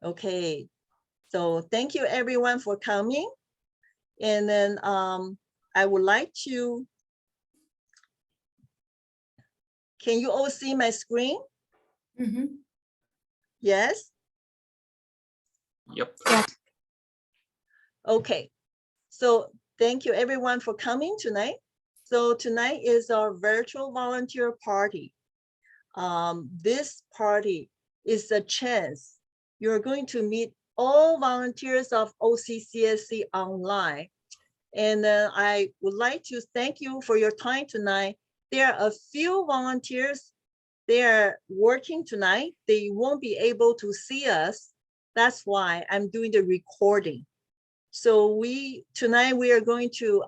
Okay, so thank you everyone for coming. And then I would like to, can you all see my screen? Yes? Yep. Yes. Okay, so thank you everyone for coming tonight. So tonight is our virtual volunteer party. This party is a chance. You're going to meet all volunteers of OCCSC online. And I would like to thank you for your time tonight. There are a few volunteers, they are working tonight. They won't be able to see us. That's why I'm doing the recording. So tonight we are going to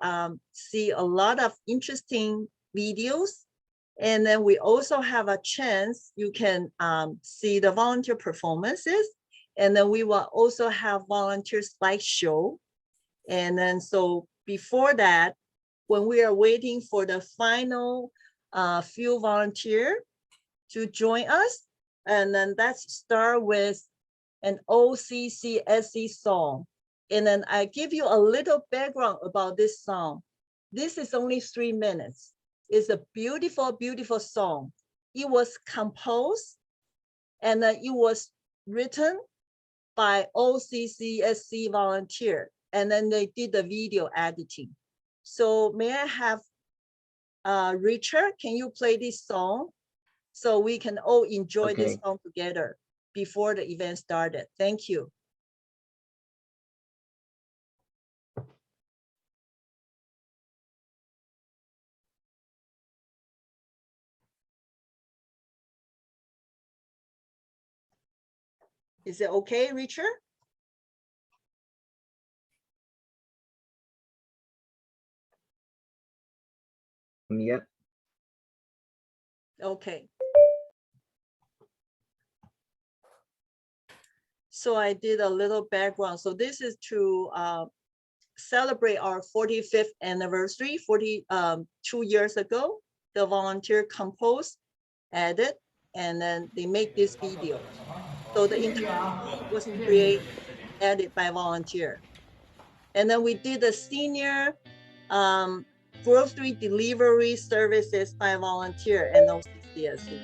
see a lot of interesting videos. And then we also have a chance, you can see the volunteer performances. And then we will also have volunteer slideshow. And then so before that, when we are waiting for the final few volunteer to join us, and then let's start with an OCCSC song. And then I give you a little background about this song. This is only 3 minutes. It's a beautiful, beautiful song. It was composed and it was written by OCCSC volunteer. And then they did the video editing. So may I have Richard, can you play this song so we can all enjoy this song together before the event started? Thank you. Is it okay, Richard? Yep. Okay. So I did a little background. So this is to celebrate our 45th anniversary, 42 years ago. The volunteer composed, edit, and then they make this video. So the entire song was created, edited by volunteer. And then we did the senior grocery delivery services by volunteer and OCCSC.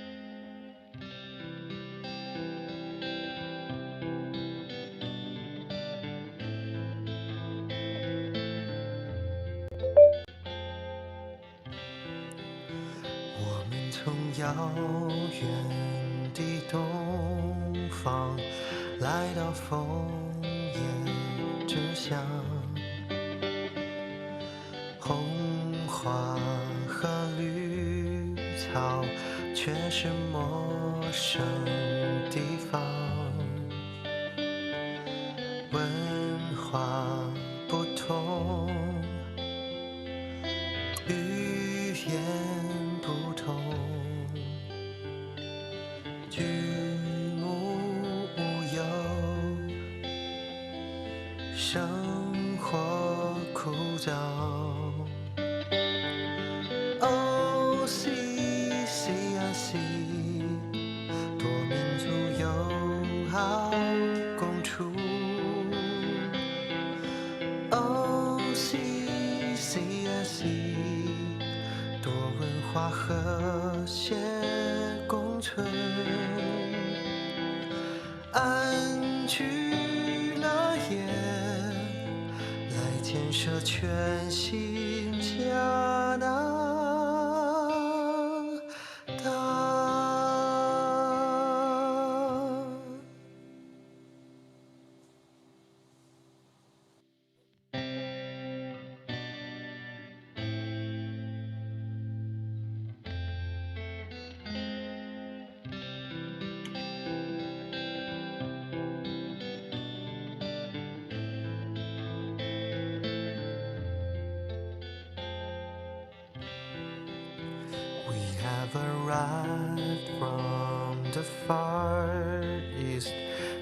Arrived from the far east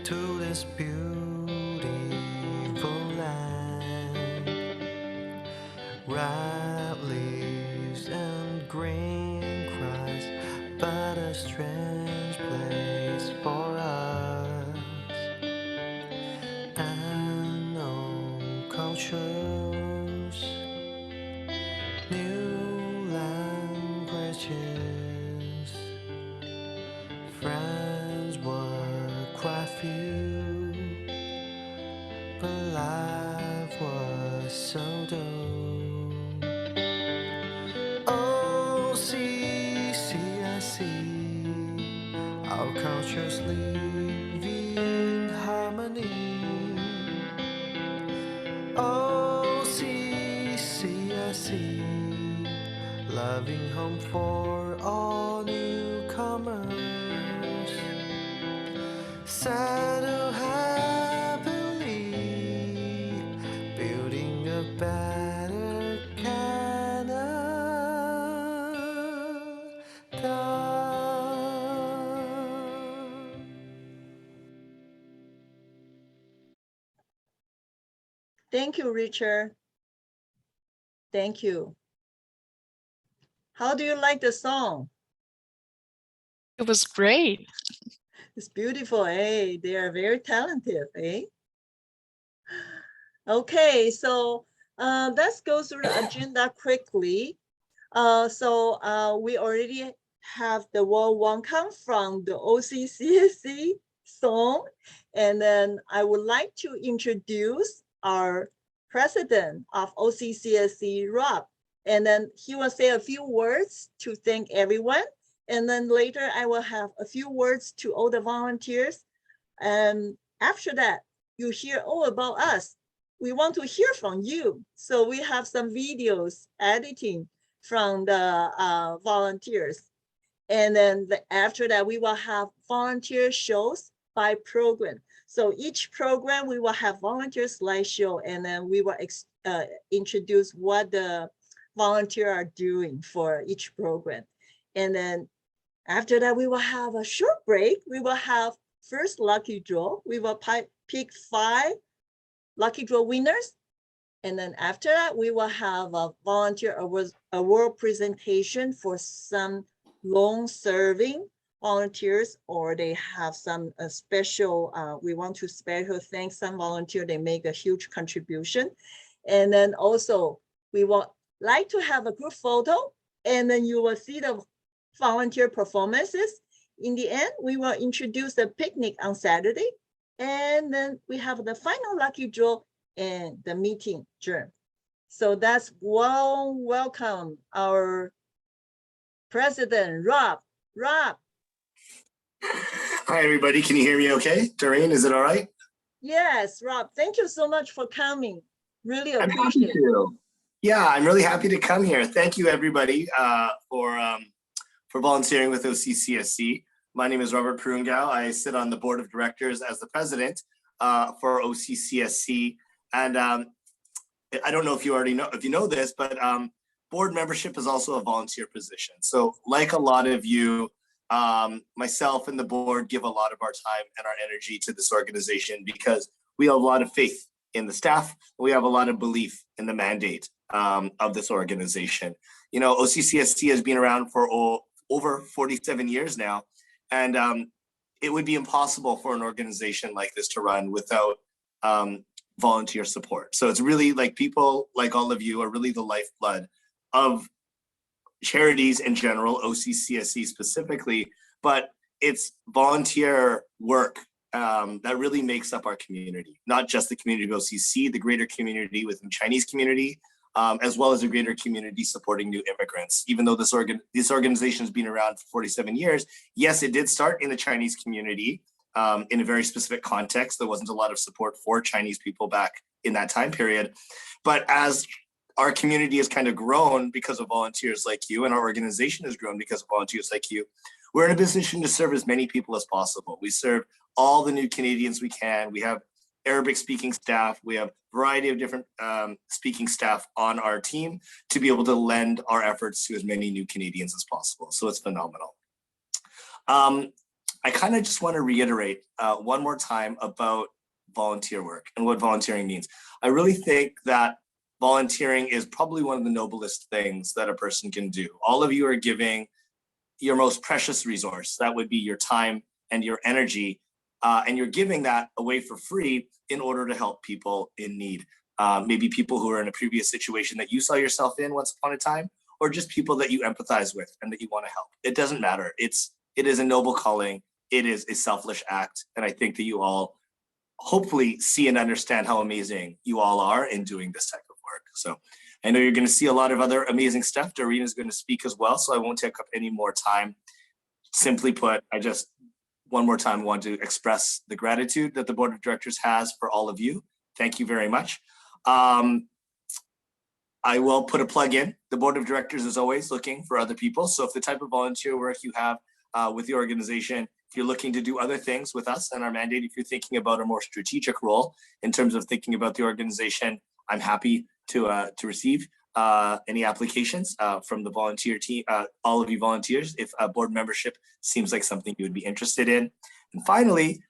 to this beautiful land. Red leaves and green grass, but a strange place for us. cultures, new languages. Friends were quite few, but life was so dull. OCCSC, our cultures live in harmony. OCCSC, loving home for all newcomers. Settle happily, building a better Canada. Thank you, Richard. Thank you. How do you like the song? It was great. It's beautiful, eh? They are very talented, eh? Okay, so let's go through the agenda quickly. We already have the warm welcome from the OCCSC song. And then I would like to introduce our president of OCCSC, Rob. And then he will say a few words to thank everyone. And then later I will have a few words to all the volunteers. And after that, you hear all about us. We want to hear from you. So we have some videos editing from the volunteers. And then after that, we will have volunteer shows by program. So each program, we will have volunteer slideshow, and then we will introduce what the volunteer are doing for each program. And then after that, we will have a short break. We will have first lucky draw. We will pick 5 lucky draw winners. And then after that, we will have a volunteer award presentation for some long-serving volunteers, or they have some special, we want to special thank some volunteer, they make a huge contribution. And then also, we would like to have a group photo, and then you will see the volunteer performances. In the end, we will introduce a picnic on Saturday, and then we have the final lucky draw and the meeting adjourned. So that's warm welcome our president, Rob. Rob. Hi, everybody. Can you hear me okay? Doreen, is it all right? Yes, Rob, thank you so much for coming. Really I'm happy appreciate it. to. Yeah, I'm really happy to come here. Thank you, everybody, for volunteering with OCCSC. My name is Robert Prungau. I sit on the board of directors as the president for OCCSC. And I don't know if you already know, if you know this, but board membership is also a volunteer position. So like a lot of you, myself and the board give a lot of our time and our energy to this organization because we have a lot of faith in the staff. We have a lot of belief in the mandate of this organization. You know, OCCSC has been around for over 47 years now. And it would be impossible for an organization like this to run without volunteer support. So it's really like people like all of you are really the lifeblood of charities in general, OCCSC specifically, but it's volunteer work that really makes up our community, not just the community of OCC, the greater community within Chinese community, as well as a greater community supporting new immigrants. Even though this organization has been around for 47 years, yes, it did start in the Chinese community in a very specific context. There wasn't a lot of support for Chinese people back in that time period. But as our community has kind of grown because of volunteers like you, and our organization has grown because of volunteers like you, we're in a position to serve as many people as possible. We serve all the new Canadians we can. We have Arabic speaking staff. We have a variety of different speaking staff on our team to be able to lend our efforts to as many new Canadians as possible. So it's phenomenal. I kind of just want to reiterate one more time about volunteer work and what volunteering means. I really think that volunteering is probably one of the noblest things that a person can do. All of you are giving your most precious resource. That would be your time and your energy. And you're giving that away for free in order to help people in need. maybe people who are in a previous situation that you saw yourself in once upon a time, or just people that you empathize with and that you want to help. It doesn't matter. It is a noble calling. It is a selfless act. And I think that you all hopefully see and understand how amazing you all are in doing this type of work. So I know you're going to see a lot of other amazing stuff. Doreen is going to speak as well, so I won't take up any more time. Simply put, I just one more time want to express the gratitude that the board of directors has for all of you. Thank you very much. I will put a plug in. The board of directors is always looking for other people. So if the type of volunteer work you have with the organization, if you're looking to do other things with us and our mandate, if you're thinking about a more strategic role in terms of thinking about the organization, I'm happy to receive any applications from the volunteer team, all of you volunteers, if board membership seems like something you would be interested in. And finally,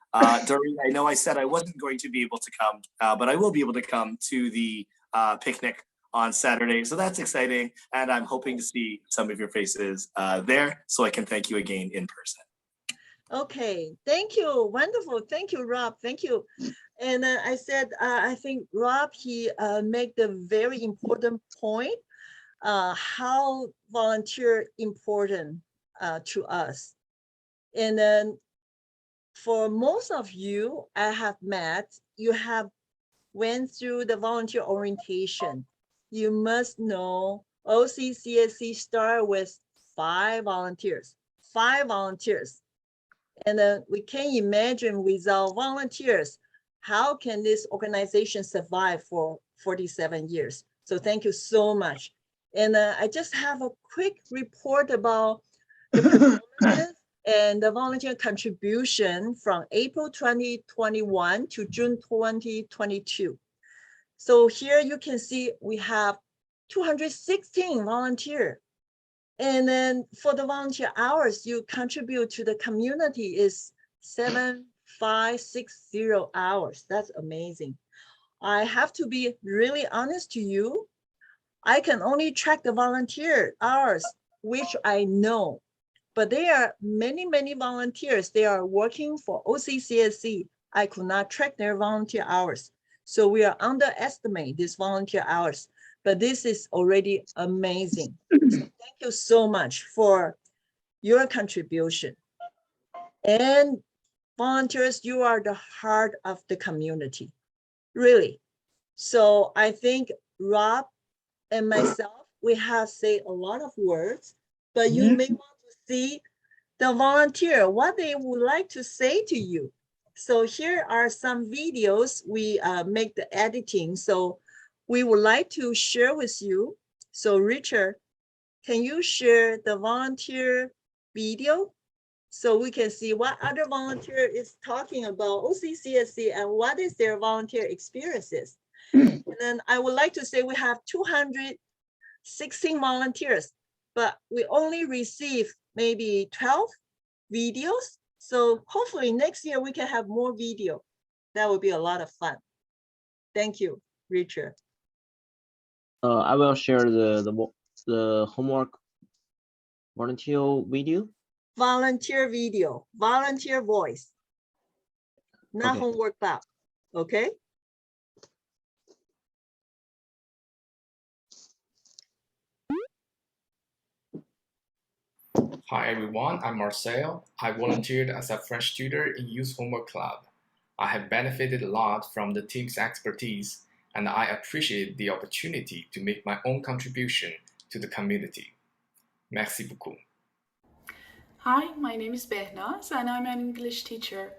Doreen, I know I said I wasn't going to be able to come, but I will be able to come to the picnic on Saturday. So that's exciting. And I'm hoping to see some of your faces there so I can thank you again in person. Okay, thank you. Wonderful. Thank you, Rob. Thank you. And I said, I think Rob, he made the very important point, how volunteer important to us. And then for most of you I have met, you have went through the volunteer orientation. You must know OCCSC started with 5 volunteers. And then we can imagine without volunteers, how can this organization survive for 47 years? So thank you so much. And I just have a quick report about the performances and the volunteer contribution from April 2021 to June 2022. So here you can see we have 216 volunteers. And then for the volunteer hours you contribute to the community is 7,560 hours. That's amazing. I have to be really honest to you. I can only track the volunteer hours, which I know, but there are many, many volunteers. They are working for OCCSC. I could not track their volunteer hours. So we are underestimate these volunteer hours, but this is already amazing. So thank you so much for your contribution. And volunteers, you are the heart of the community, really. So I think Rob and myself, we have said a lot of words, but you may want to see the volunteer, what they would like to say to you. So here are some videos. We make the editing. So we would like to share with you. So Richard, can you share the volunteer video so we can see what other volunteer is talking about OCCSC and what is their volunteer experiences? And then I would like to say we have 216 volunteers, but we only receive maybe 12 videos. So hopefully next year we can have more video. That would be a lot of fun. Thank you, Richard. I will share the homework volunteer video. Volunteer video, volunteer voice, not Okay. homework lab. Okay. Hi everyone, I'm Marcel. I volunteered as a French tutor in Youth Homework Club. I have benefited a lot from the team's expertise, and I appreciate the opportunity to make my own contribution to the community. Merci beaucoup. Hi, my name is Behnaz and I'm an English teacher.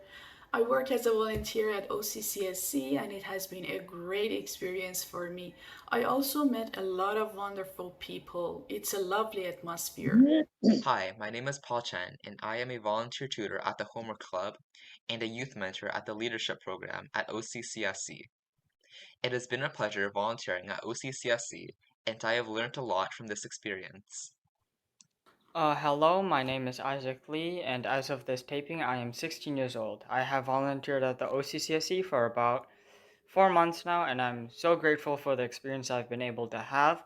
I work as a volunteer at OCCSC and it has been a great experience for me. I also met a lot of wonderful people. It's a lovely atmosphere. Hi, my name is Paul Chen, and I am a volunteer tutor at the Homework Club and a youth mentor at the Leadership Program at OCCSC. It has been a pleasure volunteering at OCCSC, and I have learned a lot from this experience. Hello, my name is Isaac Lee, and as of this taping, I am 16 years old. I have volunteered at the OCCSC for about 4 months now, and I'm so grateful for the experience I've been able to have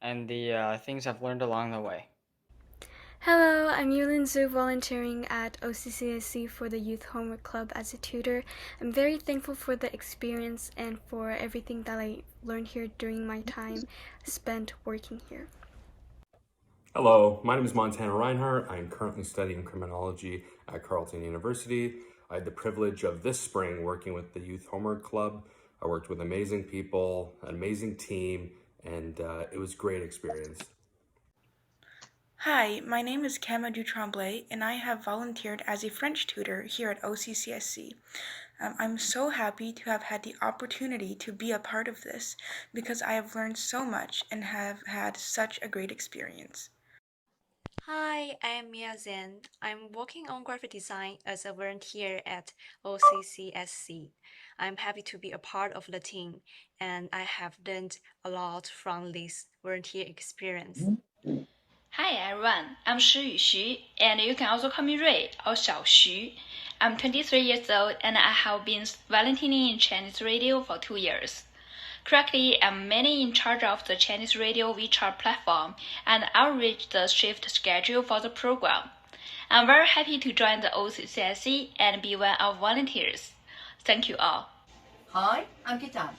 and the things I've learned along the way. Hello, I'm Yulin Zhu, volunteering at OCCSC for the Youth Homework Club as a tutor. I'm very thankful for the experience and for everything that I learned here during my time spent working here. Hello, my name is Montana Reinhardt. I am currently studying criminology at Carleton University. I had the privilege of this spring working with the Youth Homework Club. I worked with amazing people, an amazing team, and it was a great experience. Hi, my name is Kama Dutremblay, and I have volunteered as a French tutor here at OCCSC. I'm so happy to have had the opportunity to be a part of this because I have learned so much and have had such a great experience. Hi, I'm Mia Zhen. I'm working on graphic design as a volunteer at OCCSC. I'm happy to be a part of the team, and I have learned a lot from this volunteer experience. Hi everyone, I'm Shi Yuxu, and you can also call me Ray or Xiao Xu. I'm 23 years old and I have been volunteering in Chinese radio for 2 years. Currently, I'm mainly in charge of the Chinese radio WeChat platform and outreach the shift schedule for the program. I'm very happy to join the OCCSC and be one of volunteers. Thank you all. Hi, I'm Kitan.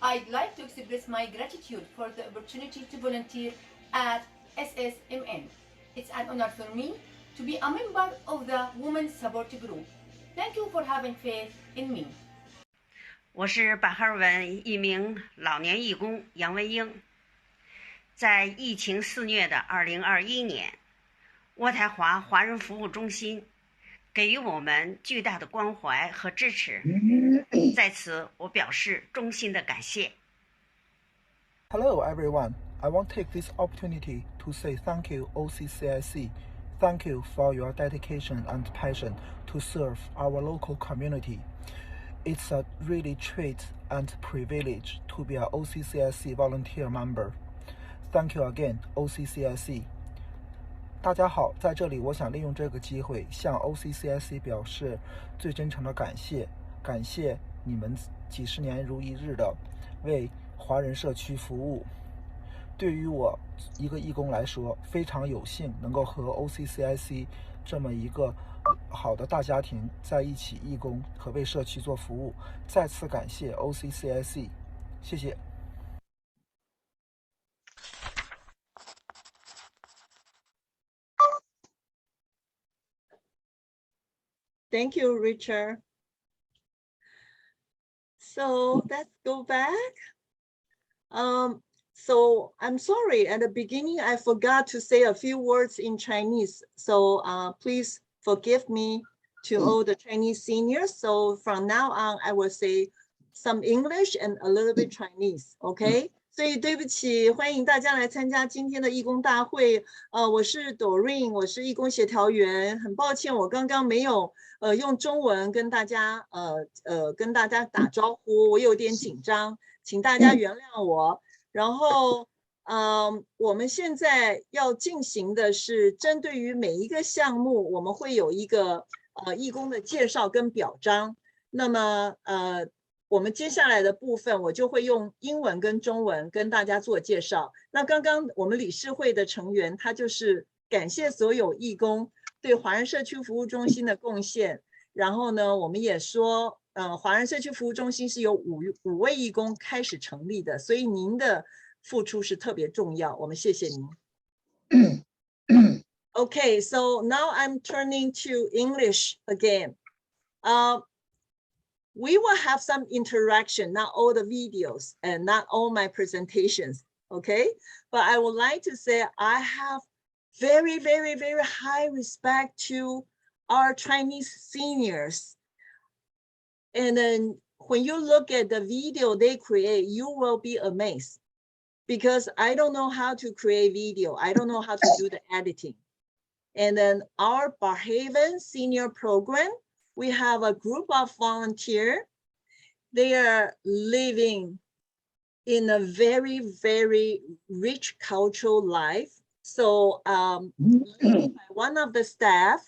I'd like to express my gratitude for the opportunity to volunteer at SSMN. It's an honor for me to be a member of the Women's Support Group. Thank you for having faith in me. 我是板哈尔文一名老年义工杨文英。在疫情肆虐的2021年，渥太华华人服务中心给予我们巨大的关怀和支持，在此我表示衷心的感谢。 Hello everyone, I want to take this opportunity to say thank you OCCSC. Thank you for your dedication and passion to serve our local community. It's a really treat and privilege to be an OCCSC volunteer member. Thank you again, OCCSC. 大家好，在这里我想利用这个机会向 OCCSC 表示最真诚的感谢，感谢你们几十年如一日的为华人社区服务。对于我一个义工来说，非常有幸能够和 OCCSC 这么一个好的大家庭在一起义工和为社区做服务。再次感谢 OCCSC， 谢谢。Thank you, Richard. So let's go back. So I'm sorry, at the beginning, I forgot to say a few words in Chinese. So please forgive me to all the Chinese seniors. So from now on, I will say some English and a little bit Chinese, okay? 所以对不起，欢迎大家来参加今天的义工大会。我是 Doreen， 我是义工协调员。很抱歉，我刚刚没有用中文跟大家打招呼，我有点紧张，请大家原谅我。然后，我们现在要进行的是针对于每一个项目，我们会有一个义工的介绍跟表彰。那么我们接下来的部分，我就会用英文跟中文跟大家做介绍。那刚刚我们理事会的成员，他就是感谢所有义工对华人社区服务中心的贡献。然后呢，我们也说，华人社区服务中心是由五位义工开始成立的，所以您的付出是特别重要，我们谢谢您。Okay, so now I'm turning to English again. We will have some interaction, not all the videos and not all my presentations, okay? But I would like to say I have very, very, very high respect to our Chinese seniors. And then when you look at the video they create, you will be amazed because I don't know how to create video. I don't know how to do the editing. And then our Barhaven senior program, we have a group of volunteers. They are living in a very, very rich cultural life. So one of the staff,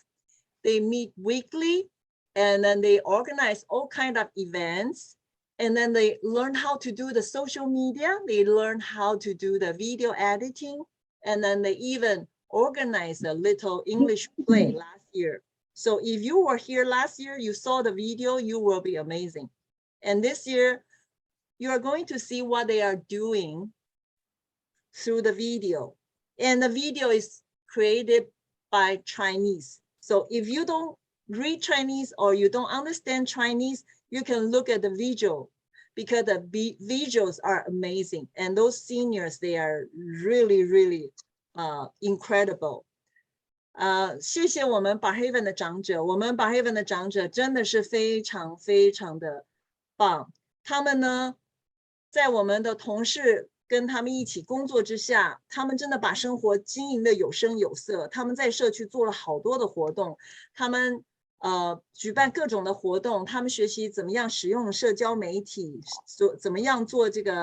they meet weekly and then they organize all kinds of events. And then they learn how to do the social media. They learn how to do the video editing. And then they even organized a little English play last year. So if you were here last year, you saw the video, you will be amazing. And this year, you are going to see what they are doing through the video. And the video is created by Chinese. So if you don't read Chinese or you don't understand Chinese, you can look at the visual because the visuals are amazing. And those seniors, they are really, really incredible. 谢谢我们Barhaven的长者，我们Barhaven的长者真的是非常非常的棒。他们呢，在我们的同事跟他们一起工作之下，他们真的把生活经营的有声有色。他们在社区做了好多的活动，他们举办各种的活动，他们学习怎么样使用社交媒体，怎么样做这个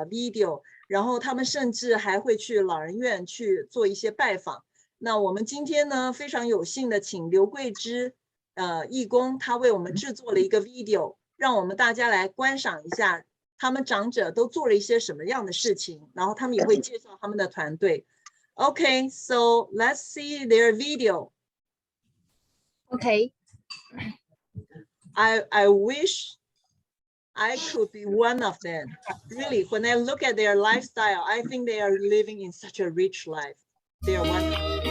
video， 然后他们甚至还会去老人院去做一些拜访。那我们今天呢，非常有幸的请刘桂芝义工，他为我们制作了一个 video， 让我们大家来观赏一下他们长者都做了一些什么样的事情，然后他们也会介绍他们的团队。Okay, so let's see their video. Okay. I wish I could be one of them. Really, when I look at their lifestyle, I think they are living in such a rich life. They are wonderful.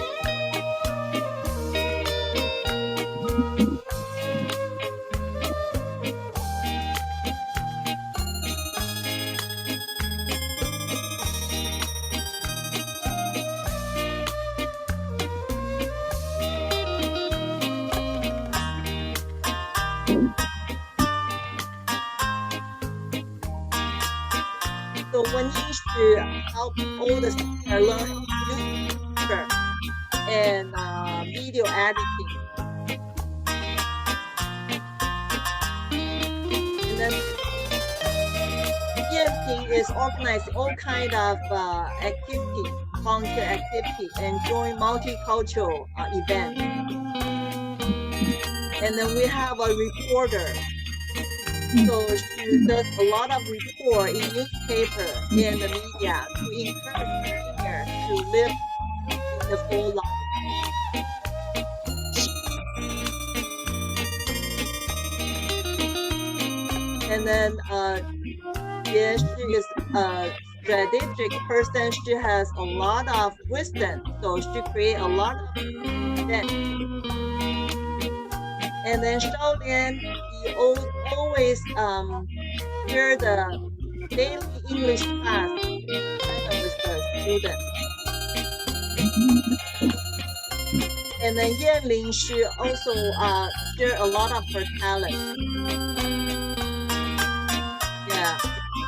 So we need to help all the seniors learn how to use computer and video editing. And then Yanping is organizing all kind of activity, volunteer activity, and join multicultural events. And then we have a reporter. So she does a lot of report in newspaper and the media to encourage seniors to live in the full life. And then yeah, she is a strategic person. She has a lot of wisdom, so she create a lot of events. And then Shaolian, he always share the daily English class with the students. And then Yanling, she also share a lot of her talent. Yeah,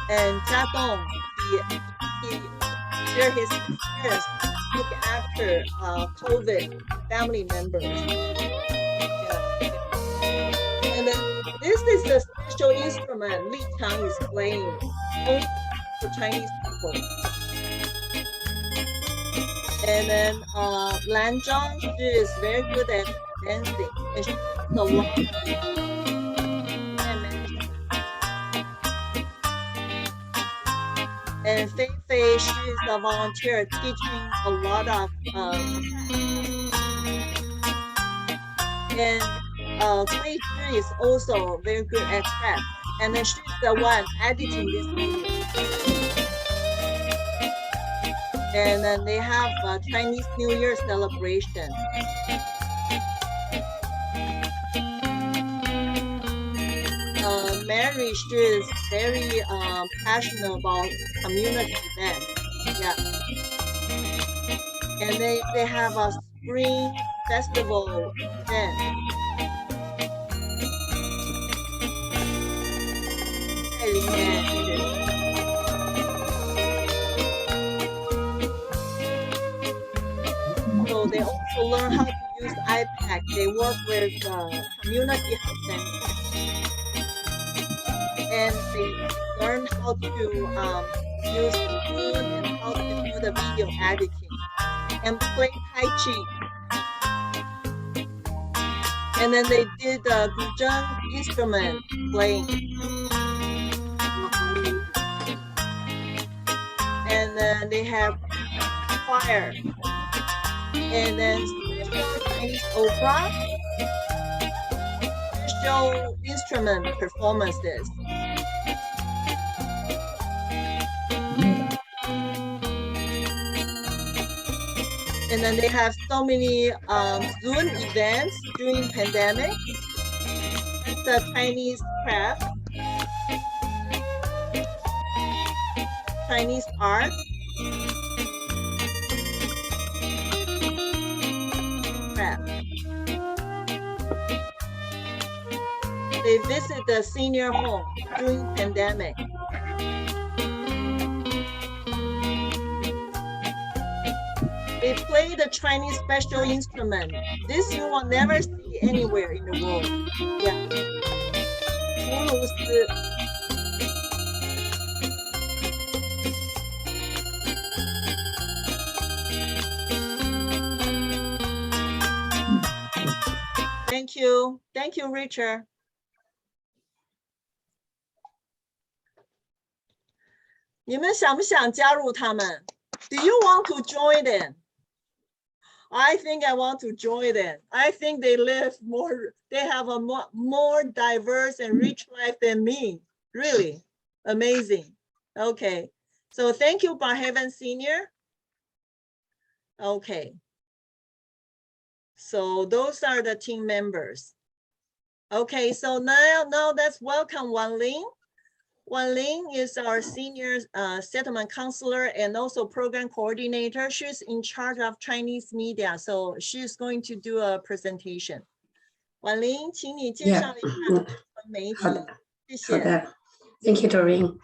and Jia Dong, he share his experience looking after COVID family members. And then this is the special instrument Li Chang is playing, only for Chinese people. And then Lan Zhang, she is very good at dancing, and she does a lot of time management. And Fei Fei, she is a volunteer teaching a lot of and Wei Zhi is also very good at that, and then she's the one editing this video. And then they have a Chinese New Year celebration. Mary, she is very passionate about community events. Yeah. And they have a spring festival event. So they also learn how to use iPad. They work with community health center. And they learn how to use Zoom and how to do the video editing and play Tai Chi. And then they did the guzheng instrument playing. And then they have choir. and then special Chinese opera, special instrument performances. And then they have so many Zoom events during pandemic. That's the Chinese craft, Chinese art, craft. They visit the senior home during pandemic. They play the Chinese special instrument. This you will never see anywhere in the world. Yeah. 葫芦丝. Thank you. Thank you, Richard. Do you want to join them? I think I want to join them. I think they live more, they have a more diverse and rich life than me. Really amazing. Okay, so thank you, Barhaven Senior. Okay, so those are the team members. Okay, so now let's welcome Wan Ling. Wan Ling is our senior settlement counselor and also program coordinator. She's in charge of Chinese media, so she's going to do a presentation. 婉玲，请你介绍一下媒体，谢谢。好的 Thank you, Doreen.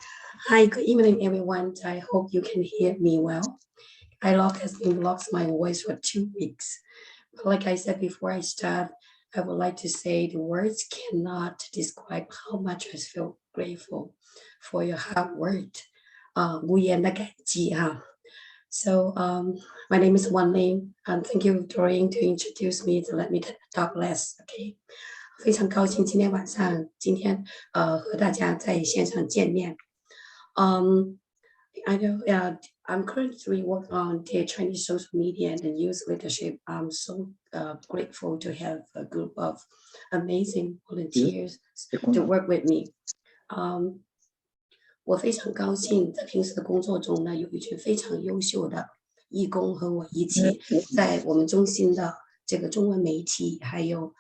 Hi, good evening, everyone. I hope you can hear me well. I has been lost my voice for 2 weeks. But like I said before I start, I would like to say the words cannot describe how much I feel grateful for your hard work. 无言的感激哈。So my name is Wan Ling, and thank you, Doreen, to introduce me to let me talk less. Okay. 非常高兴今天和大家在线上见面。I know I'm currently working on the Chinese social media and the youth leadership. I'm so grateful to have a group of amazing volunteers to work with me. 我非常高兴在平时的工作中呢，有一群非常优秀的义工和我一起在我们中心的这个中文媒体，还有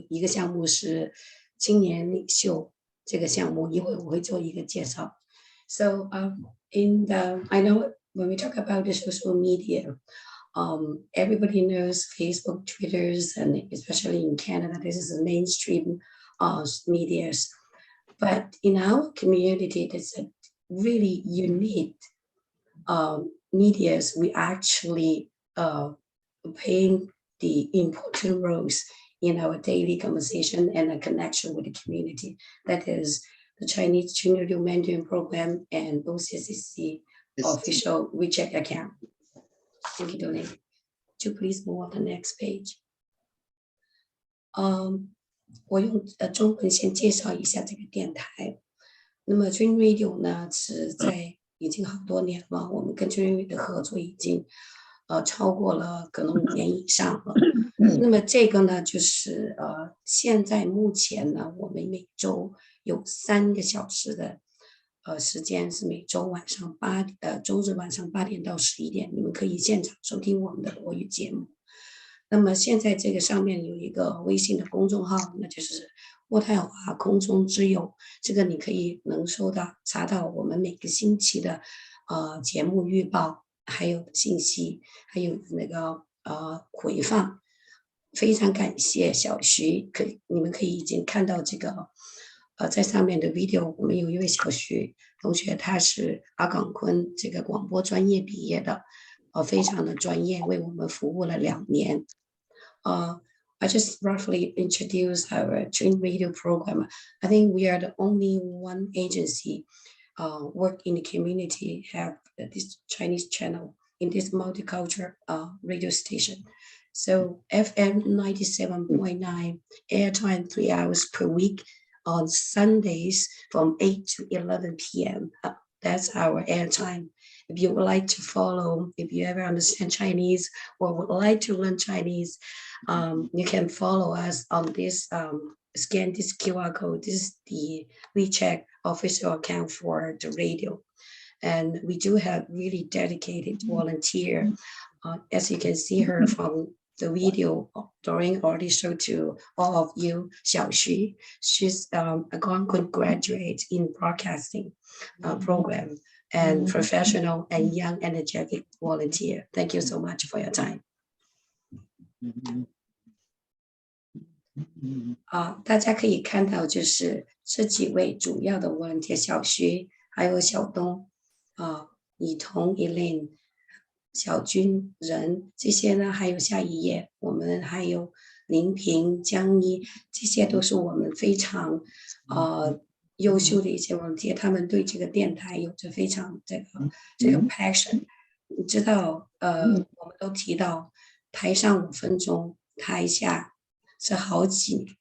一个项目是青年领袖这个项目，一会我会做一个介绍。So I know when we talk about the social media, everybody knows Facebook, Twitters, and especially in Canada, this is the mainstream medias. But in our community, there's a really unique medias. We actually playing the important roles in our daily conversation and a connection with the community. That is the Chinese Trinity Mandarin program and OCCSC official WeChat account. Thank you, Donnie. Could you please move on the next page? 我用中文先介绍一下这个电台。那么 Dream Radio 呢是已经好多年了，我们跟 Dream Radio 的合作已经超过了可能5年以上了。那么这个呢就是现在目前呢我们每周有3个小时的时间，是每周晚上周日晚上8点到11点，你们可以现场收听我们的国语节目。那么现在这个上面有一个微信的公众号，那就是渥太华空中之友，这个你可以查到我们每个星期的节目预报，还有信息，还有那个回放。非常感谢小徐，你们可以已经看到这个在上面的 video， 我们有一位小徐同学，他是阿岗昆这个广播专业毕业的，非常的专业，为我们服务了2年。I just roughly introduce our Dream Radio program. I think we are the only one agency work in the community have this Chinese channel in this multicultural radio station. So FM 97.9 airtime 3 hours per week on Sundays from 8 to 11 p.m. That's our airtime. If you would like to follow, if you ever understand Chinese or would like to learn Chinese, you can follow us on this, scan this QR code. This is the WeChat official account for the radio. And we do have really dedicated volunteer. As you can see her from the video Doreen already showed to all of you, Xiaoxu. She's a Algonquin graduate in broadcasting program and professional and young energetic volunteer. Thank you so much for your time. 大家可以看到，就是这几位主要的 volunteer， 小徐，还有小东，以彤、Elaine、小军、任这些呢，还有下一页，我们还有林平、江一，这些都是我们非常优秀的一些 volunteer， 他们对这个电台有着非常这个 passion。你知道，我们都提到台上5分钟，台下是好几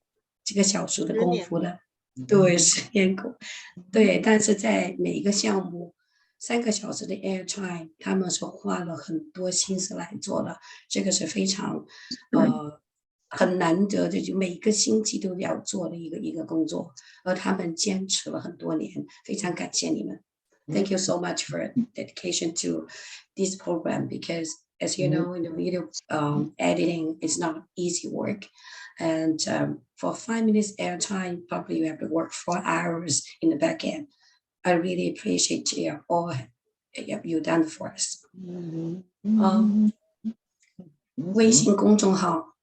个小时的功夫的，对，10年功，对，但是在每一个项目3个小时的 airtime， 他们是花了很多心思来做的，这个是非常很难得的，就每一个星期都要做的一个工作，而他们坚持了很多年，非常感谢你们。Thank you so much for dedication to this program, because as you know, in the video editing, it's not easy work. And for 5 minutes airtime, probably you have to work 4 hours in the back end. I really appreciate all you done for us. 微信公众号，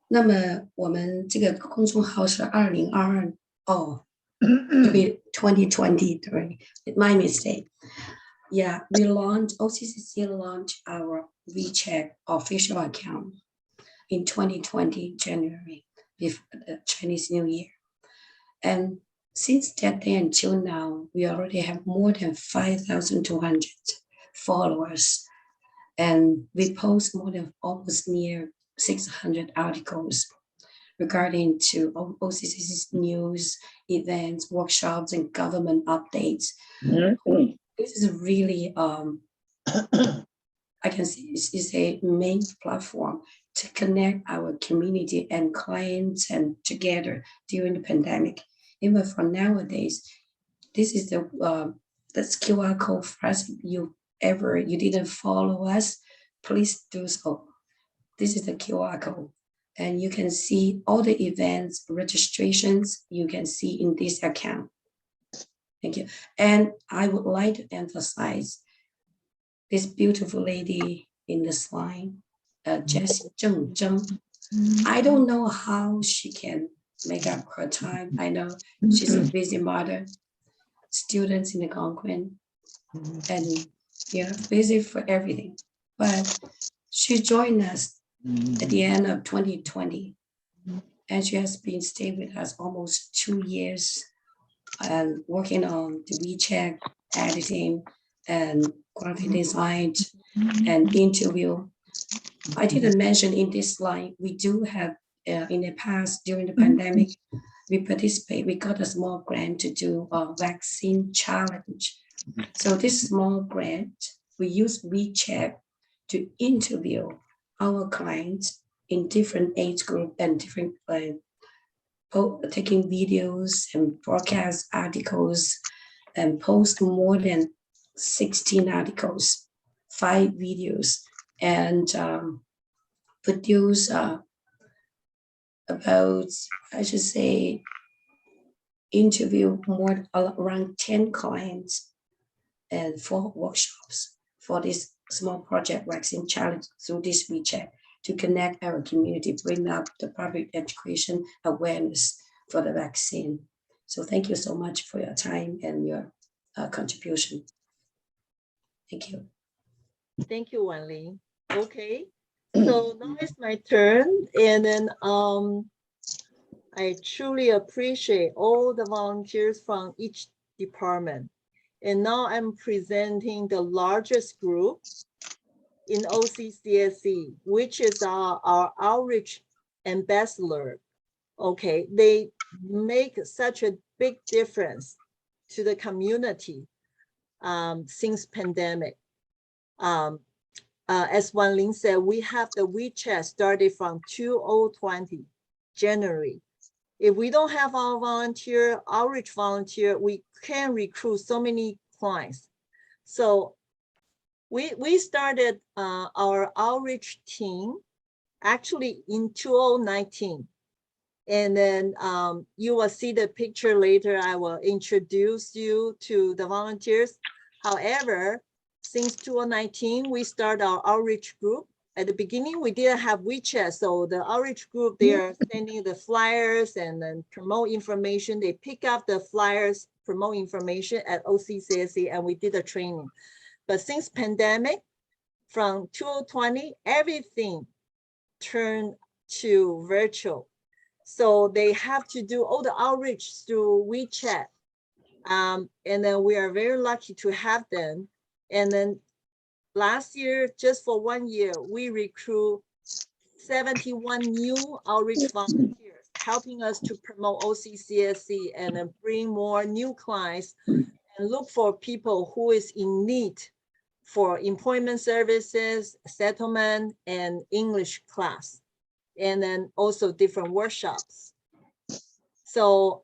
那么我们这个公众号是2022哦。2023, my mistake. Yeah, OCCC launched our WeChat official account in 2020, January, before the Chinese New Year. And since that day until now, we already have more than 5,200 followers. And we post more than almost near 600 articles regarding to OCCC's news, events, workshops, and government updates. This is really, I can see is a main platform to connect our community and clients and together during the pandemic. Even for nowadays, this is the QR code for us. If you didn't follow us, please do so. This is the QR code. And you can see all the events, registrations you can see in this account. Thank you. And I would like to emphasize this beautiful lady in the slide, Jessie Zheng Zheng. I don't know how she can make up her time. I know she's a busy mother, students in Algonquin, and busy for everything. But she joined us at the end of 2020, and she has been staying with us almost 2 years and working on the WeChat editing and graphic design and interview. I didn't mention in this slide, we do have in the past during the pandemic, we got a small grant to do a vaccine challenge. So this small grant, we use WeChat to interview our clients in different age group and different taking videos and broadcast articles and post more than 16 articles, 5 videos, and produce about, I should say, interview around 10 clients and 4 workshops for this small project vaccine challenge through this WeChat to connect our community, bring up the public education awareness for the vaccine. So thank you so much for your time and your contribution. Thank you. Thank you, Wanli. Okay, so now it's my turn, and then I truly appreciate all the volunteers from each department. And now I'm presenting the largest group in OCCSC, which is our outreach ambassador. Okay, they make such a big difference to the community since pandemic. As Wan Ling said, we have the WeChat started from 2020, January. If we don't have our outreach volunteer, we can recruit so many clients. So we started our outreach team actually in 2019. And then you will see the picture later. I will introduce you to the volunteers. However, since 2019, we started our outreach group. At the beginning, we didn't have WeChat. So the outreach group, they are sending the flyers and then promote information. They pick up the flyers, promote information at OCCSC, and we did the training. But since pandemic, from 2020, everything turned to virtual. So they have to do all the outreach through WeChat. And then we are very lucky to have them. And then last year, just for 1 year, we recruit 71 new outreach volunteers, helping us to promote OCCSC and then bring more new clients and look for people who is in need for employment services, settlement, and English class. And then also different workshops. So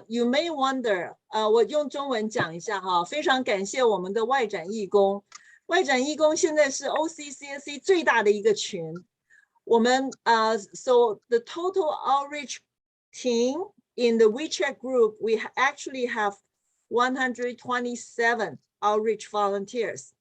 you may wonder, 我用中文讲一下哈，非常感谢我们的外展义工。外展义工现在是 OCCSC 最大的一个群。我们so the total outreach team in the WeChat group, we actually have 127 outreach volunteers.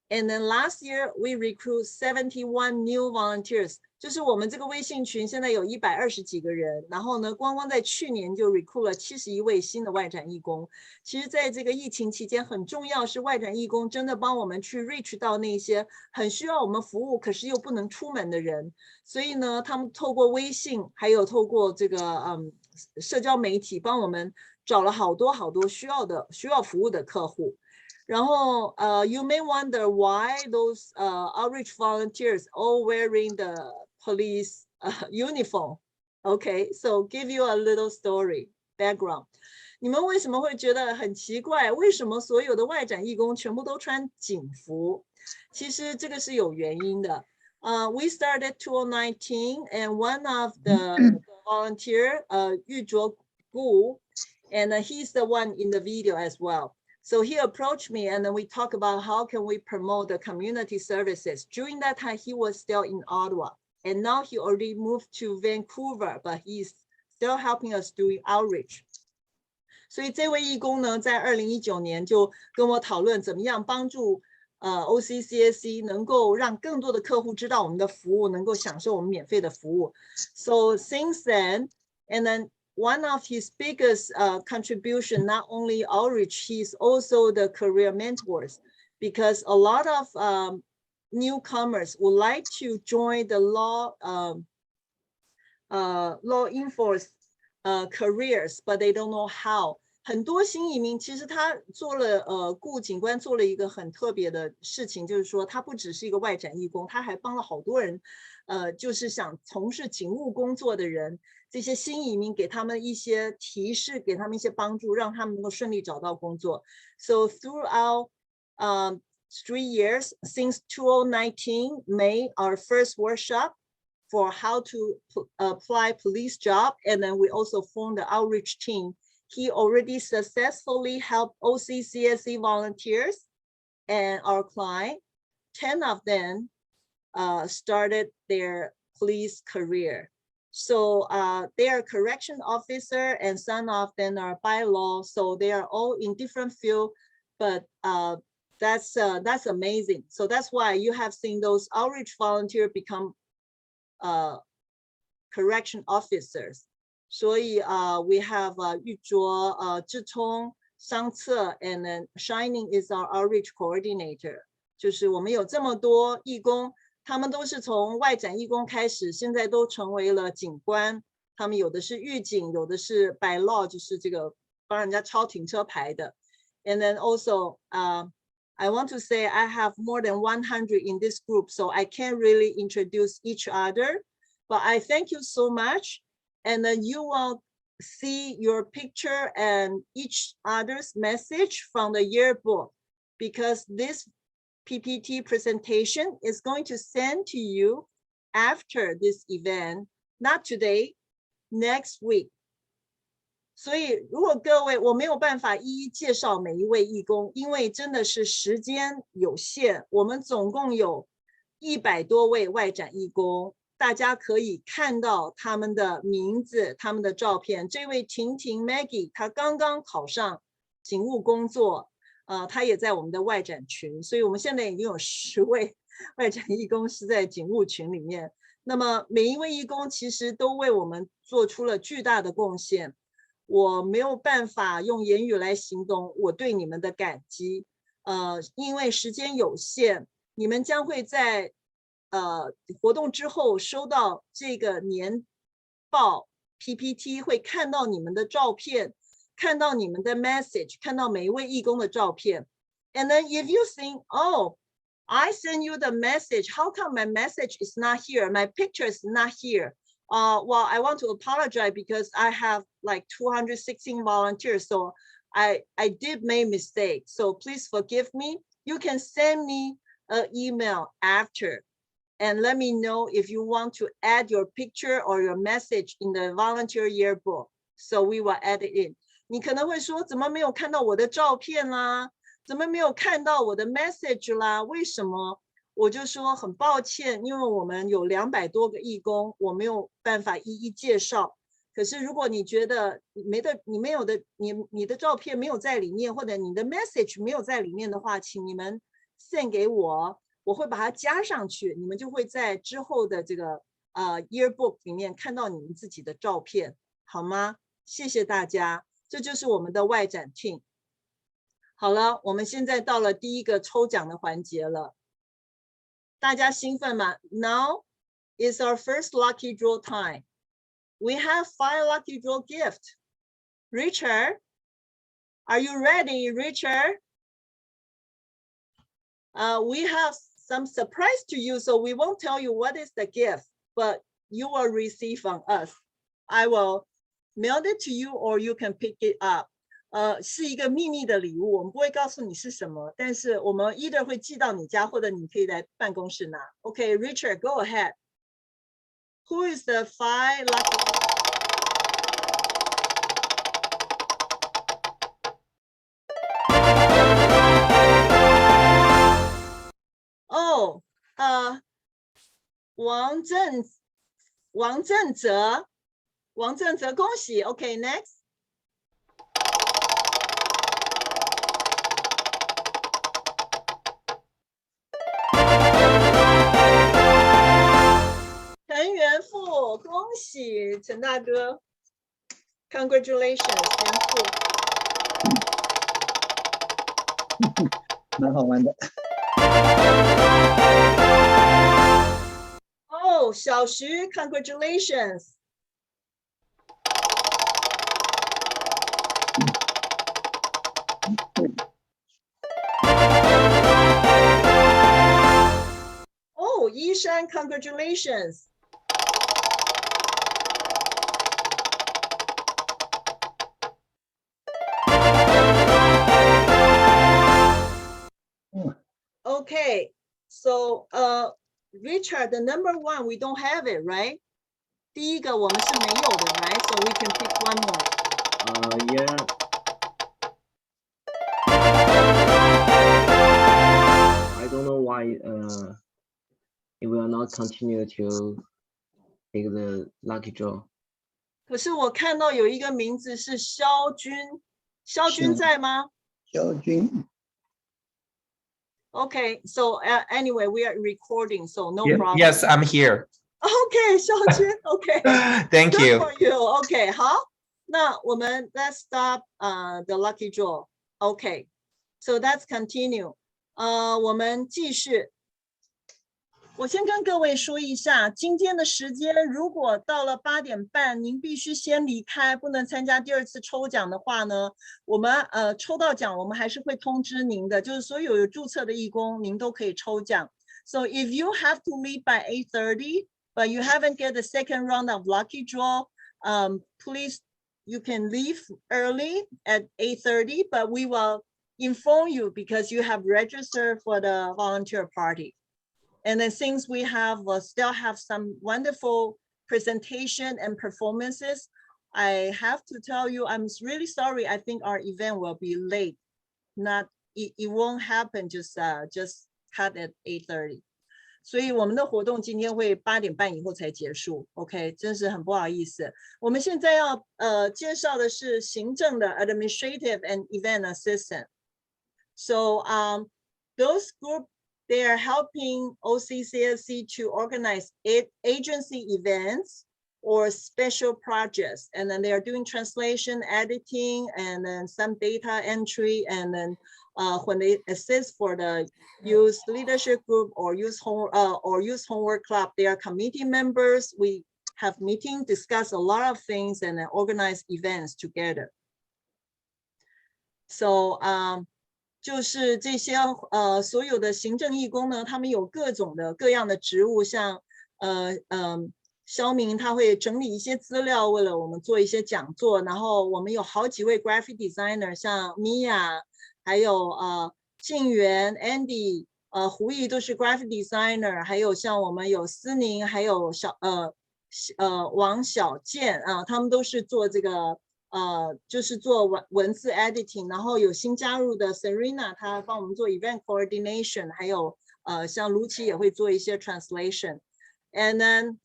And then last year, we recruit 71 new volunteers. 就是我们这个微信群现在有120几个人，然后呢，光在去年就 recruit 了71位新的外展义工。其实在这个疫情期间，很重要是外展义工真的帮我们去 reach 到那些很需要我们服务，可是又不能出门的人。所以呢，他们透过微信，还有透过这个社交媒体，帮我们找了好多需要服务的客户。然后you may wonder why those outreach volunteers all wearing the police uniform. Okay, so give you a little story background. 你们为什么会觉得很奇怪？为什么所有的外展义工全部都穿警服？其实这个是有原因的。We started 2019, and one of the volunteer, Yu Zhuo Gu, and he's the one in the video as well. So he approached me and then we talked about how can we promote the community services. During that time, he was still in Ottawa and now he already moved to Vancouver, but he's still helping us doing outreach. 所以这位义工呢，在2019年就跟我讨论怎么样帮助OCCSC 能够让更多的客户知道我们的服务，能够享受我们免费的服务。So since then, and then one of his biggest contribution, not only outreach, he's also the career mentors, because a lot of newcomers would like to join the law enforcement careers, but they don't know how. 很多新移民其实他做了顾警官做了一个很特别的事情，就是说他不只是一个外展义工，他还帮了好多人，就是想从事警务工作的人，这些新移民给他们一些提示，给他们一些帮助，让他们能够顺利找到工作。So throughout 3 years, since 2019 May, our first workshop for how to apply police job, and then we also formed the outreach team. He already successfully helped OCCSC volunteers and our client. 10 of them started their police career. So they are correction officer and some of them are by law. So they are all in different field, but that's amazing. So that's why you have seen those outreach volunteers become correction officers. 所以we have 玉卓、志聪、商策 and then Shining is our outreach coordinator. 就是我们有这么多义工，他们都是从外展义工开始，现在都成为了警官。他们有的是狱警，有的是 by law， 就是这个帮人家抄停车牌的。And then also, I want to say I have more than 100 in this group, so I can't really introduce each other. But I thank you so much. And then you will see your picture and each other's message from the yearbook, because this PPT presentation is going to send to you after this event, not today, next week. 所以如果各位我没有办法一一介绍每一位义工，因为真的是时间有限，我们总共有100多位外展义工，大家可以看到他们的名字、他们的照片。这位婷婷 Maggie 她刚刚考上警务工作，她也在我们的外展群，所以我们现在已经有10位外展义工是在警务群里面。那么每一位义工其实都为我们做出了巨大的贡献。我没有办法用言语来形容我对你们的感激，因为时间有限，你们将会在活动之后收到这个年报 PPT， 会看到你们的照片，看到你们的 message， 看到每一位义工的照片。And then if you think, oh, I send you the message, how come my message is not here? My picture is not here. Well, I want to apologize because I have like 216 volunteers, so I did make mistake. So please forgive me. You can send me an email after and let me know if you want to add your picture or your message in the volunteer yearbook. So we will add it in. 你可能会说，怎么没有看到我的照片啦？怎么没有看到我的 message 啦？为什么？我就说很抱歉，因为我们有200多个义工，我没有办法一一介绍。可是如果你觉得你的照片没有在里面，或者你的 message 没有在里面的话，请你们 send 给我，我会把它加上去，你们就会在之后的这个yearbook 里面看到你们自己的照片，好吗？谢谢大家，这就是我们的外展 team。好了，我们现在到了第一个抽奖的环节了。大家兴奋吗？ Now is our first lucky draw time. We have 5 lucky draw gifts. Richard, are you ready, Richard? We have some surprise to you, so we won't tell you what is the gift, but you will receive from us. I will mail it to you or you can pick it up. 是一个秘密的礼物，我们不会告诉你是什么，但是我们 either 会寄到你家，或者你可以来办公室拿。Okay, Richard, go ahead. Who is the 5 lucky? Oh, 王正泽，恭喜。Okay, next.陈元富，恭喜陈大哥 ，Congratulations， 元富。蛮好玩的。哦，小徐 ，Congratulations。哦，依山 ，Congratulations。Okay, so Richard, the number 1 we don't have it, right? 第一个我们是没有的 right? So we can pick one more. Yeah. I don't know why it will not continue to take the lucky draw. 可是我看到有一个名字是肖军，肖军在吗？肖军。Okay, so anyway, we are recording, so no problem. Yes, I'm here. Okay, 肖军 okay. Thank Good you. for you. Okay, 好，那我们 let's stop the lucky draw. Okay, so let's continue. 我们继续。我先跟各位说一下，今天的时间如果到了8点半，您必须先离开，不能参加第2次抽奖的话呢，我们抽到奖，我们还是会通知您的，就是所有有注册的义工，您都可以抽奖。So if you have to leave by 8:30, but you haven't get the second round of lucky draw, please you can leave early at 8:30, but we will inform you because you have registered for the volunteer party. And then since we have still have some wonderful presentation and performances, I have to tell you, I'm really sorry. I think our event will be late. It won't happen just cut at 8:30. 所以我们的活动今天会8点半以后才结束 ，OK， 真是很不好意思。我们现在要介绍的是行政的 administrative and event assistant. So those group they are helping OCCSC to organize agency events or special projects, and then they are doing translation, editing, and then some data entry, and then when they assist for the youth leadership group or youth homework club, they are committee members. We have meetings, discuss a lot of things, and then organize events together. So 就是这些所有的行政义工呢，他们有各样的职务，像肖明他会整理一些资料，为了我们做一些讲座，然后我们有好几位 graphic designer， 像 Mia， 还有静源 Andy， 胡毅都是 graphic designer， 还有像我们有思宁，还有王小健他们都是做这个就是做文字 editing， 然后有新加入的 Serena， 她帮我们做 event coordination， 还有像卢奇也会做一些 translation。 And then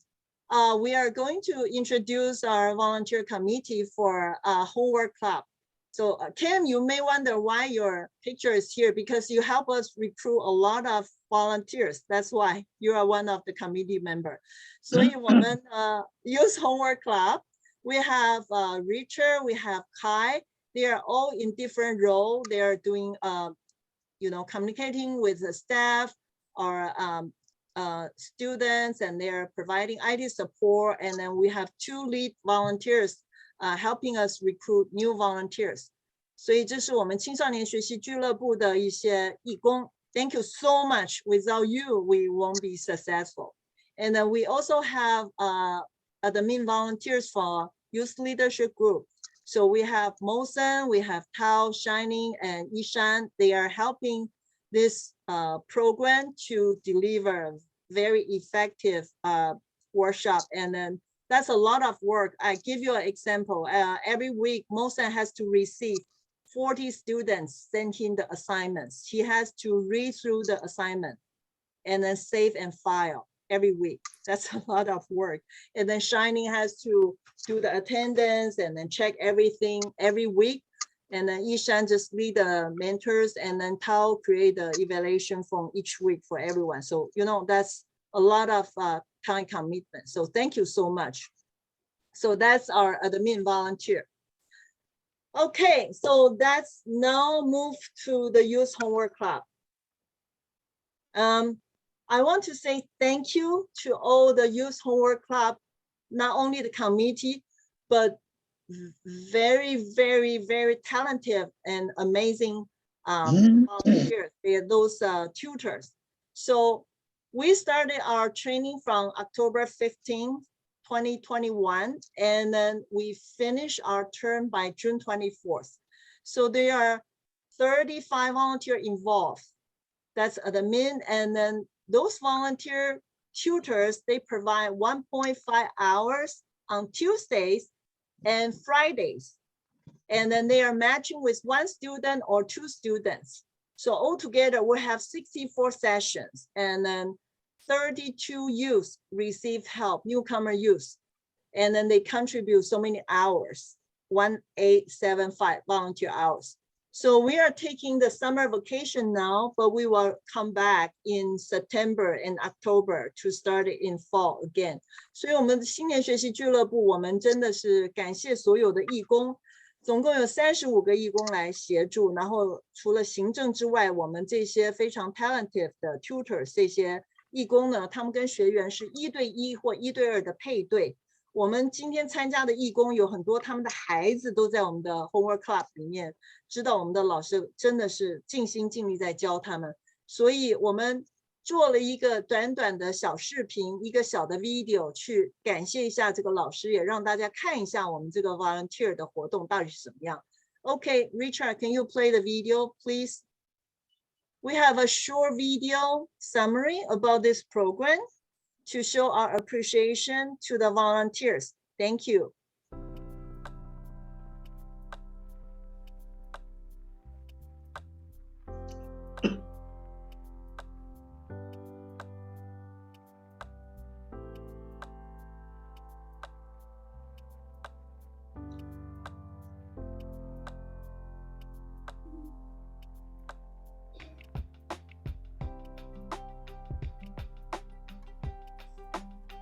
we are going to introduce our volunteer committee for homework club. So Kim, you may wonder why your picture is here, because you help us recruit a lot of volunteers. That's why you are one of the committee member. 所以我们youth homework club, we have Richard, we have Kai. They are all in different roles. They are doing, communicating with the staff or students, and they are providing IT support. And then we have 2 lead volunteers helping us recruit new volunteers. 所以这是我们青少年学习俱乐部的一些义工。Thank you so much. Without you, we won't be successful. And then we also have admin volunteers for youth leadership group. So we have Mosen, we have Tao, Shining, and Ishan. They are helping this program to deliver very effective workshop. And then that's a lot of work. I give you an example. Every week, Mosen has to receive 40 students sending the assignments. He has to read through the assignment and then save and file every week. That's a lot of work. And then Shining has to do the attendance and then check everything every week. And then Ishan just lead the mentors, and then Tao create the evaluation form each week for everyone. So, that's a lot of time commitment. So thank you so much. So that's our admin volunteer. Okay, so let's now move to the youth homework club. I want to say thank you to all the youth homework club, not only the committee, but very, very, very talented and amazing volunteers. They are those tutors. So we started our training from October 15th, 2021, and then we finished our term by June 24th. So there are 35 volunteers involved. That's admin, and then those volunteer tutors, they provide 1.5 hours on Tuesdays and Fridays. And then they are matching with 1 student or 2 students. So altogether we have 64 sessions, and then 32 youth receive help, newcomer youth. And then they contribute so many hours, 1875 volunteer hours. So we are taking the summer vacation now, but we will come back in September and October to start it in fall again. 所以我们的新年学习俱乐部，我们真的是感谢所有的义工，总共有35个义工来协助。然后除了行政之外，我们这些非常 talented 的 tutors 这些义工呢，他们跟学员是1对1或1对2的配对。我们今天参加的义工有很多，他们的孩子都在我们的 homework club 里面，知道我们的老师真的是尽心尽力在教他们，所以我们做了一个短短的小视频，一个小的 video 去感谢一下这个老师，也让大家看一下我们这个 volunteer 的活动到底是什么样。Okay, Richard, can you play the video, please? We have a short video summary about this program to show our appreciation to the volunteers. Thank you.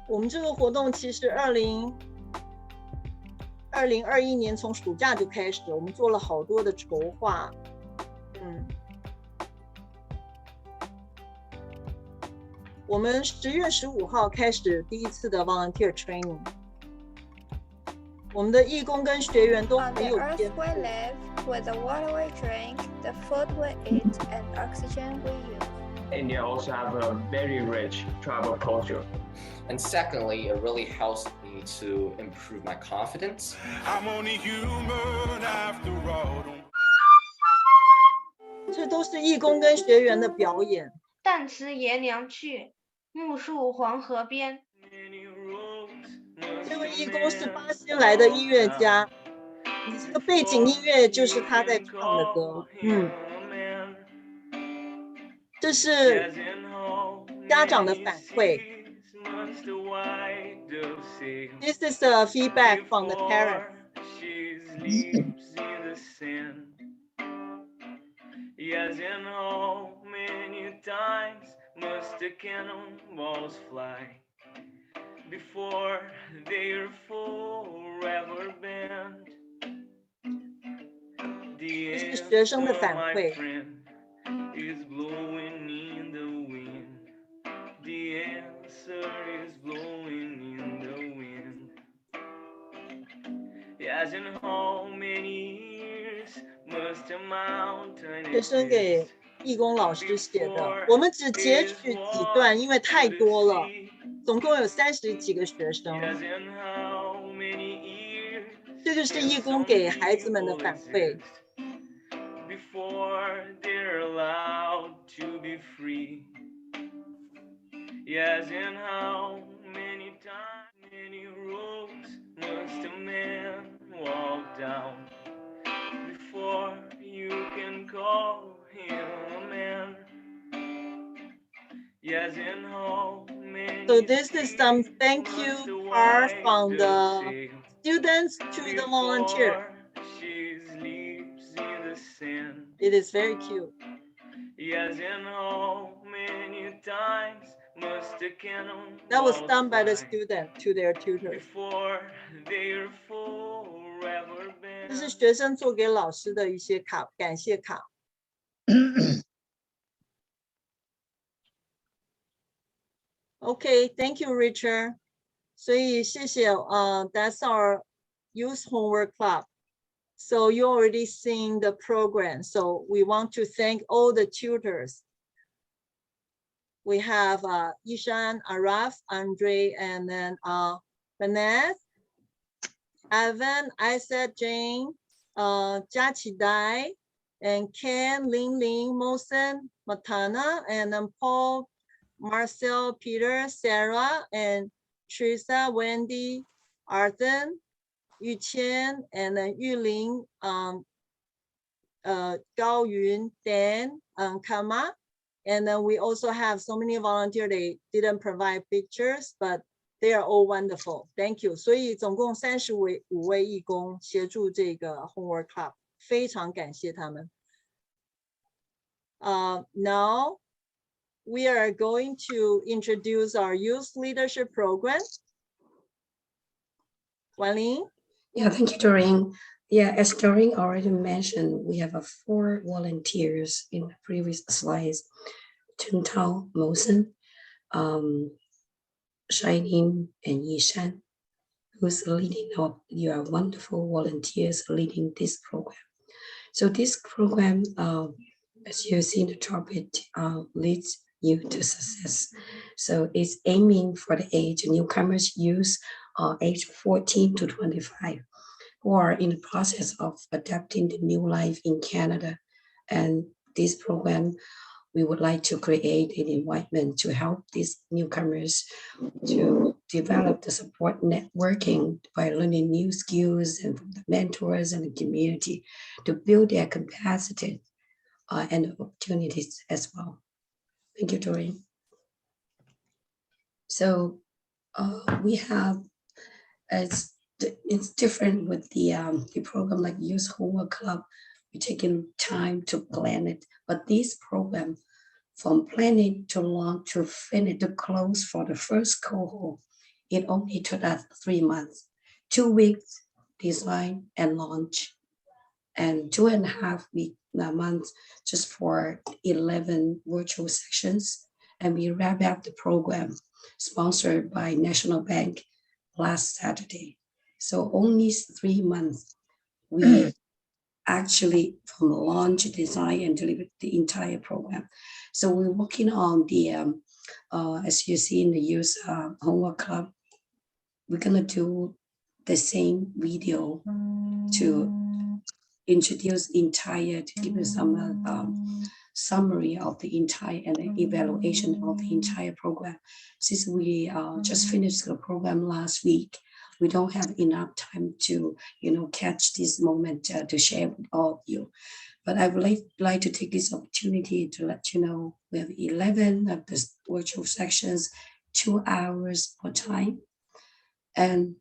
我们这个活动其实2021年从暑假就开始，我们做了好多的筹划。我们10月15号开始第一次的 volunteer training。我们的义工跟学员都很有天赋。 On the earth we live, with the water we drink, the food we eat, and oxygen we use. India also have a very rich tribal culture. And secondly, it really helps me to improve my confidence. I'm only human after all. 这都是义工跟学员的表演。旦辞爷娘去，暮宿黄河边。这位义工是巴西来的音乐家，你这个背景音乐就是他在唱的歌。这是家长的反馈。This is a feedback from the parents. Yes, and how many times must the cannonballs fly before they're forever banned? The answer, my friend, is blowing in the wind. The answer is blowing in the wind. Yes, and how many years must a mountain 学生给义工老师写的，我们只截取几段，因为太多了，总共有30几个学生。这个是义工给孩子们的反馈。 Before they're allowed to be free. Yes, and how many times, many roads must a man walk down before you can call him a man? Yes, and how many. So this is some thank you part from the students to the volunteer. It is very cute. Yes, and how many times must the cannon That was done by the student to their tutors. before they're forever banned? 这是学生做给老师的一些卡，感谢卡。Okay, thank you, Richard. 所以谢谢that's our youth homework club. So you already seen the program. So we want to thank all the tutors. We have Ishan, Araf, Andre, and then Vanessa, Evan, Isaac, Jane, Jachi Dai, and Ken, Ling Ling, Mosen, Matana, and then Paul, Marcel, Peter, Sarah, and Teresa, Wendy, Arthur, Yu Qian, and then Yuling, Gao Yun, Dan, Kama. And then we also have so many volunteers, they didn't provide pictures, but they are all wonderful. Thank you. 所以总共35位义工协助这个 homework club， 非常感谢他们。Now we are going to introduce our youth leadership program. Wanling? Yeah, thank you, Doreen. Yeah, as Doreen already mentioned, we have 4 volunteers in the previous slides. Chuntao, Mosen, Shining, and Yishan, who's leading up. You are wonderful volunteers leading this program. So this program, as you see in the topic, leads you to success. So it's aiming for the age newcomers youth, age 14 to 25. who are in the process of adapting to new life in Canada. And this program, we would like to create an environment to help these newcomers to develop the support networking by learning new skills and from the mentors and the community to build their capacity and opportunities as well. Thank you, Doreen. So we have, it's different with the program like Youth Homework Club. We're taking time to plan it, but this program, from planning to launch to finish to close for the first cohort, it only took us 3 months, 2 weeks design and launch, and 2.5 months just for 11 virtual sessions. And we wrap up the program sponsored by National Bank last Saturday. So only 3 months, we actually from launch, design, and deliver the entire program. So we're working on the, as you see in the Youth Homework Club, we're gonna do the same video to introduce entire, to give you some summary of the entire and the evaluation of the entire program. Since we just finished the program last week, we don't have enough time to, catch this moment to share with all of you. But I would like to take this opportunity to let you know we have 11 of the virtual sections, 2 hours per time. And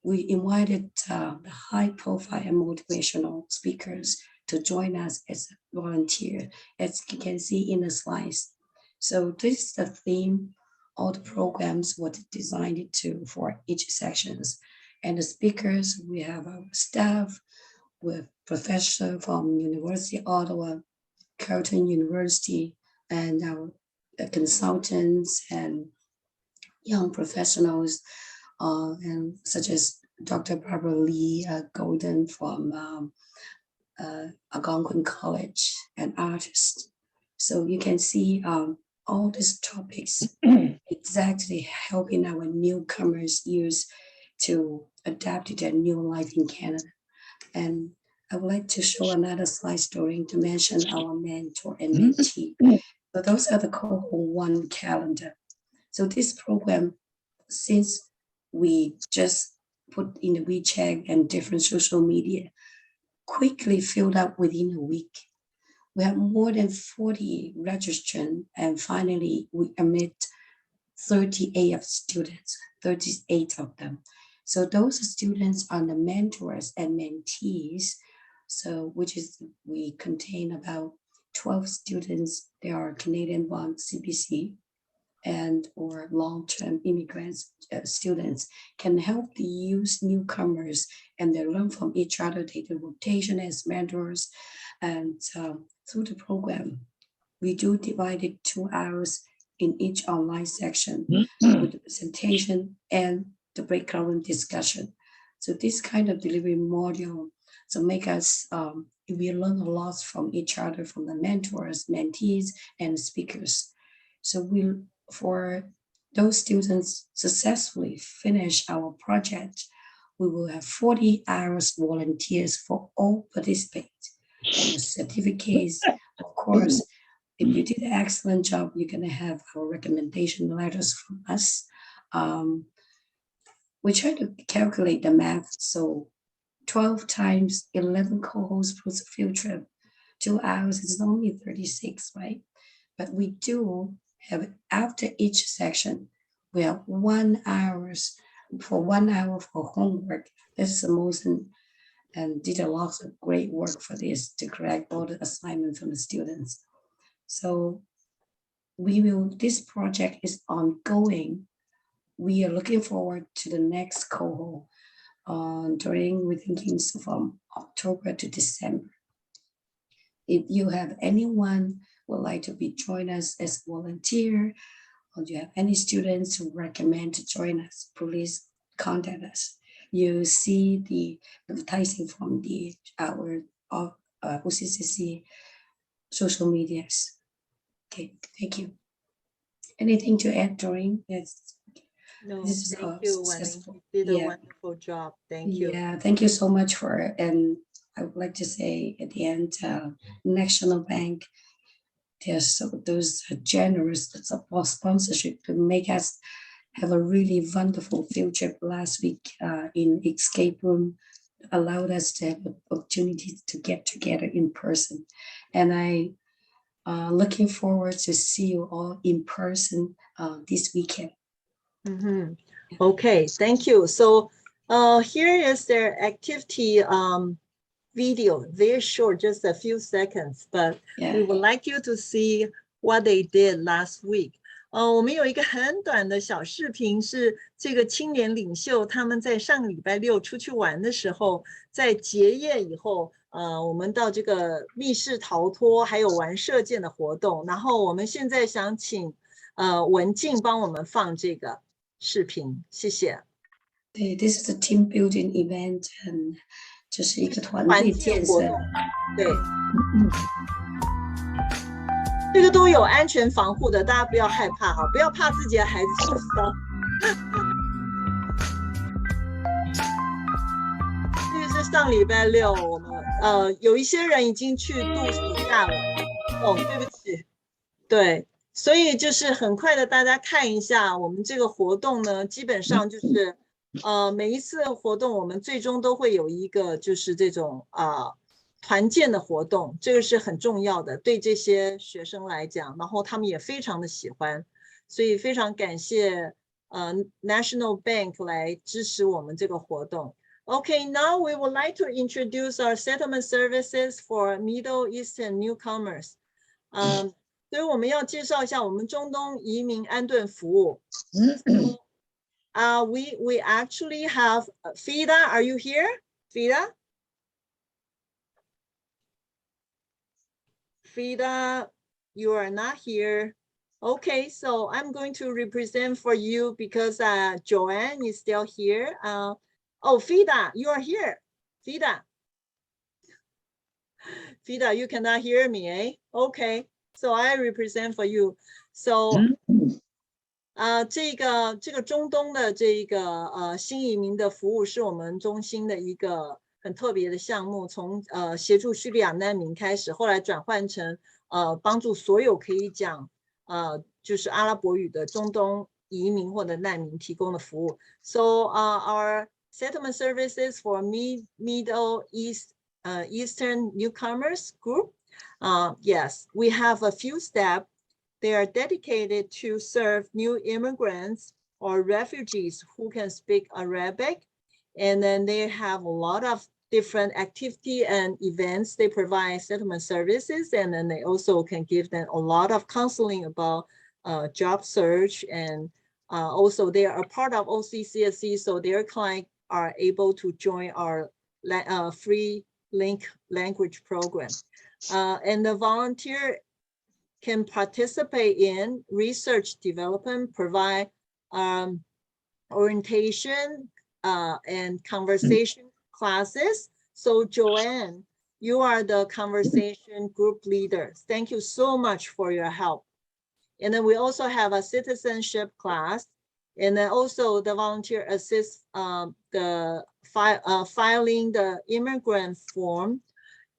we invited the high profile and motivational speakers to join us as a volunteer, as you can see in the slides. So this is the theme. All the programs were designed for each sections. And the speakers, we have our staff with professor from University of Ottawa, Carleton University, and our consultants and young professionals, and such as Dr. Barbara Lee Golden from Algonquin College, an artist. So you can see all these topics exactly helping our newcomers youth to adapt to their new life in Canada. And I would like to show another slide story to mention our mentor and mentee. So those are the cohort 1 calendar. So this program, since we just put in the WeChat and different social media, quickly filled up within a week. We have more than 40 registrants, and finally we admit 38 of students, 38 of them. So those students are the mentors and mentees. So we contain about 12 students. They are Canadian born CBC and or long-term immigrants students, can help the youth newcomers, and they learn from each other. They do rotation as mentors, and through the program, we do divide it 2 hours in each online section with the presentation and the breakout discussion. So this kind of delivery module, so make us, we learn a lot from each other, from the mentors, mentees, and speakers. So for those students successfully finish our project, we will have 40 hours volunteers for all participants and the certificates. Of course, if you did an excellent job, you're going to have our recommendation letters from us. We try to calculate the math. So 12 times 11 cohorts plus a field trip, 2 hours is only 36, right? But we do have, after each section, we have 1 hour for homework. This is the most, and did a lot of great work for this to correct all the assignments from the students. So this project is ongoing. We are looking forward to the next cohort we're thinking from October to December. If you have anyone would like to join us as volunteer, or you have any students who recommend to join us, please contact us. You see the advertising from our OCCSC social medias. Okay, thank you. Anything to add, Doreen? Yes. No, This is thank a you, Wan Ling. successful. You did a Yeah. wonderful job. Thank you. Yeah, thank you so much for it. And I would like to say at the end, National Bank, those generous support sponsorship to make us have a really wonderful field trip last week in escape room, allowed us to have the opportunity to get together in person. And I looking forward to see you all in person this weekend. Okay, thank you. So here is their activity video, very short, just a few seconds, but we would like you to see what they did last week. 我们有一个很短的小视频，是这个青年领袖他们在上个礼拜六出去玩的时候，在结业以后，我们到这个密室逃脱，还有玩射箭的活动。然后我们现在想请文静帮我们放这个视频，谢谢。This is a team building event, and 这是一个团队建设。对。这个都有安全防护的，大家不要害怕哈，不要怕自己的孩子受伤。这个是上礼拜六，我们有一些人已经去度暑假了。哦，对不起，对，所以就是很快的，大家看一下我们这个活动呢，基本上就是每一次活动我们最终都会有一个就是这种团建的活动，这个是很重要的，对这些学生来讲，然后他们也非常的喜欢，所以非常感谢National Bank 来支持我们这个活动。Okay, now we would like to introduce our settlement services for Middle Eastern newcomers. 所以我们要介绍一下我们中东移民安顿服务。We actually have Fida. Are you here, Fida? Frida, you are not here. Okay, so I'm going to represent for you because Joanne is still here. Oh, Frida, you are here. Frida, you cannot hear me, eh? Okay, so I represent for you. So, 这个中东的这个新移民的服务是我们中心的一个很特别的项目，从协助叙利亚难民开始，后来转换成帮助所有可以讲就是阿拉伯语的中东移民或者难民提供的服务。So our settlement services for Middle East Eastern newcomers group, yes, we have a few steps. They are dedicated to serve new immigrants or refugees who can speak Arabic. And then they have a lot of different activity and events. They provide settlement services, and then they also can give them a lot of counseling about job search. And also they are a part of OCCSC, so their clients are able to join our free link language program. And the volunteer can participate in research development, provide orientation and conversation classes. So Joanne, you are the conversation group leader. Thank you so much for your help. And then we also have a citizenship class. And then also the volunteer assists the filing the immigrant form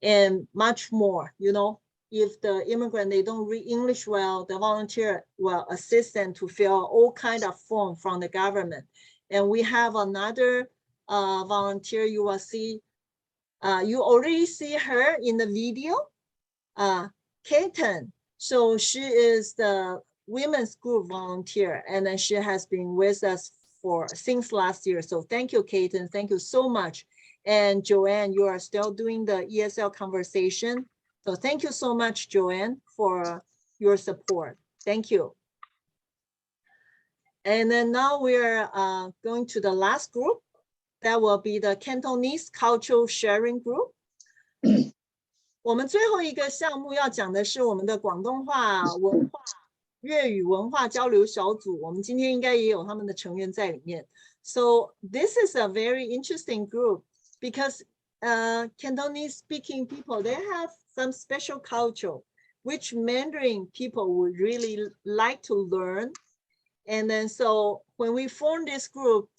and much more, you know. If the immigrant, they don't read English well, the volunteer will assist them to fill all kind of form from the government. And we have another volunteer, you will see, you already see her in the video, Katen. So she is the women's group volunteer, and then she has been with us since last year. So thank you, Katen, thank you so much. And Joanne, you are still doing the ESL conversation. So thank you so much, Joanne, for your support. Thank you. And then now we're going to the last group. That will be the Cantonese Cultural Sharing Group. 我们最后一个项目要讲的是我们的广东话文化、粤语文化交流小组。我们今天应该也有他们的成员在里面。So this is a very interesting group because Cantonese speaking people, they have some special culture which Mandarin people would really like to learn. And then so when we formed this group,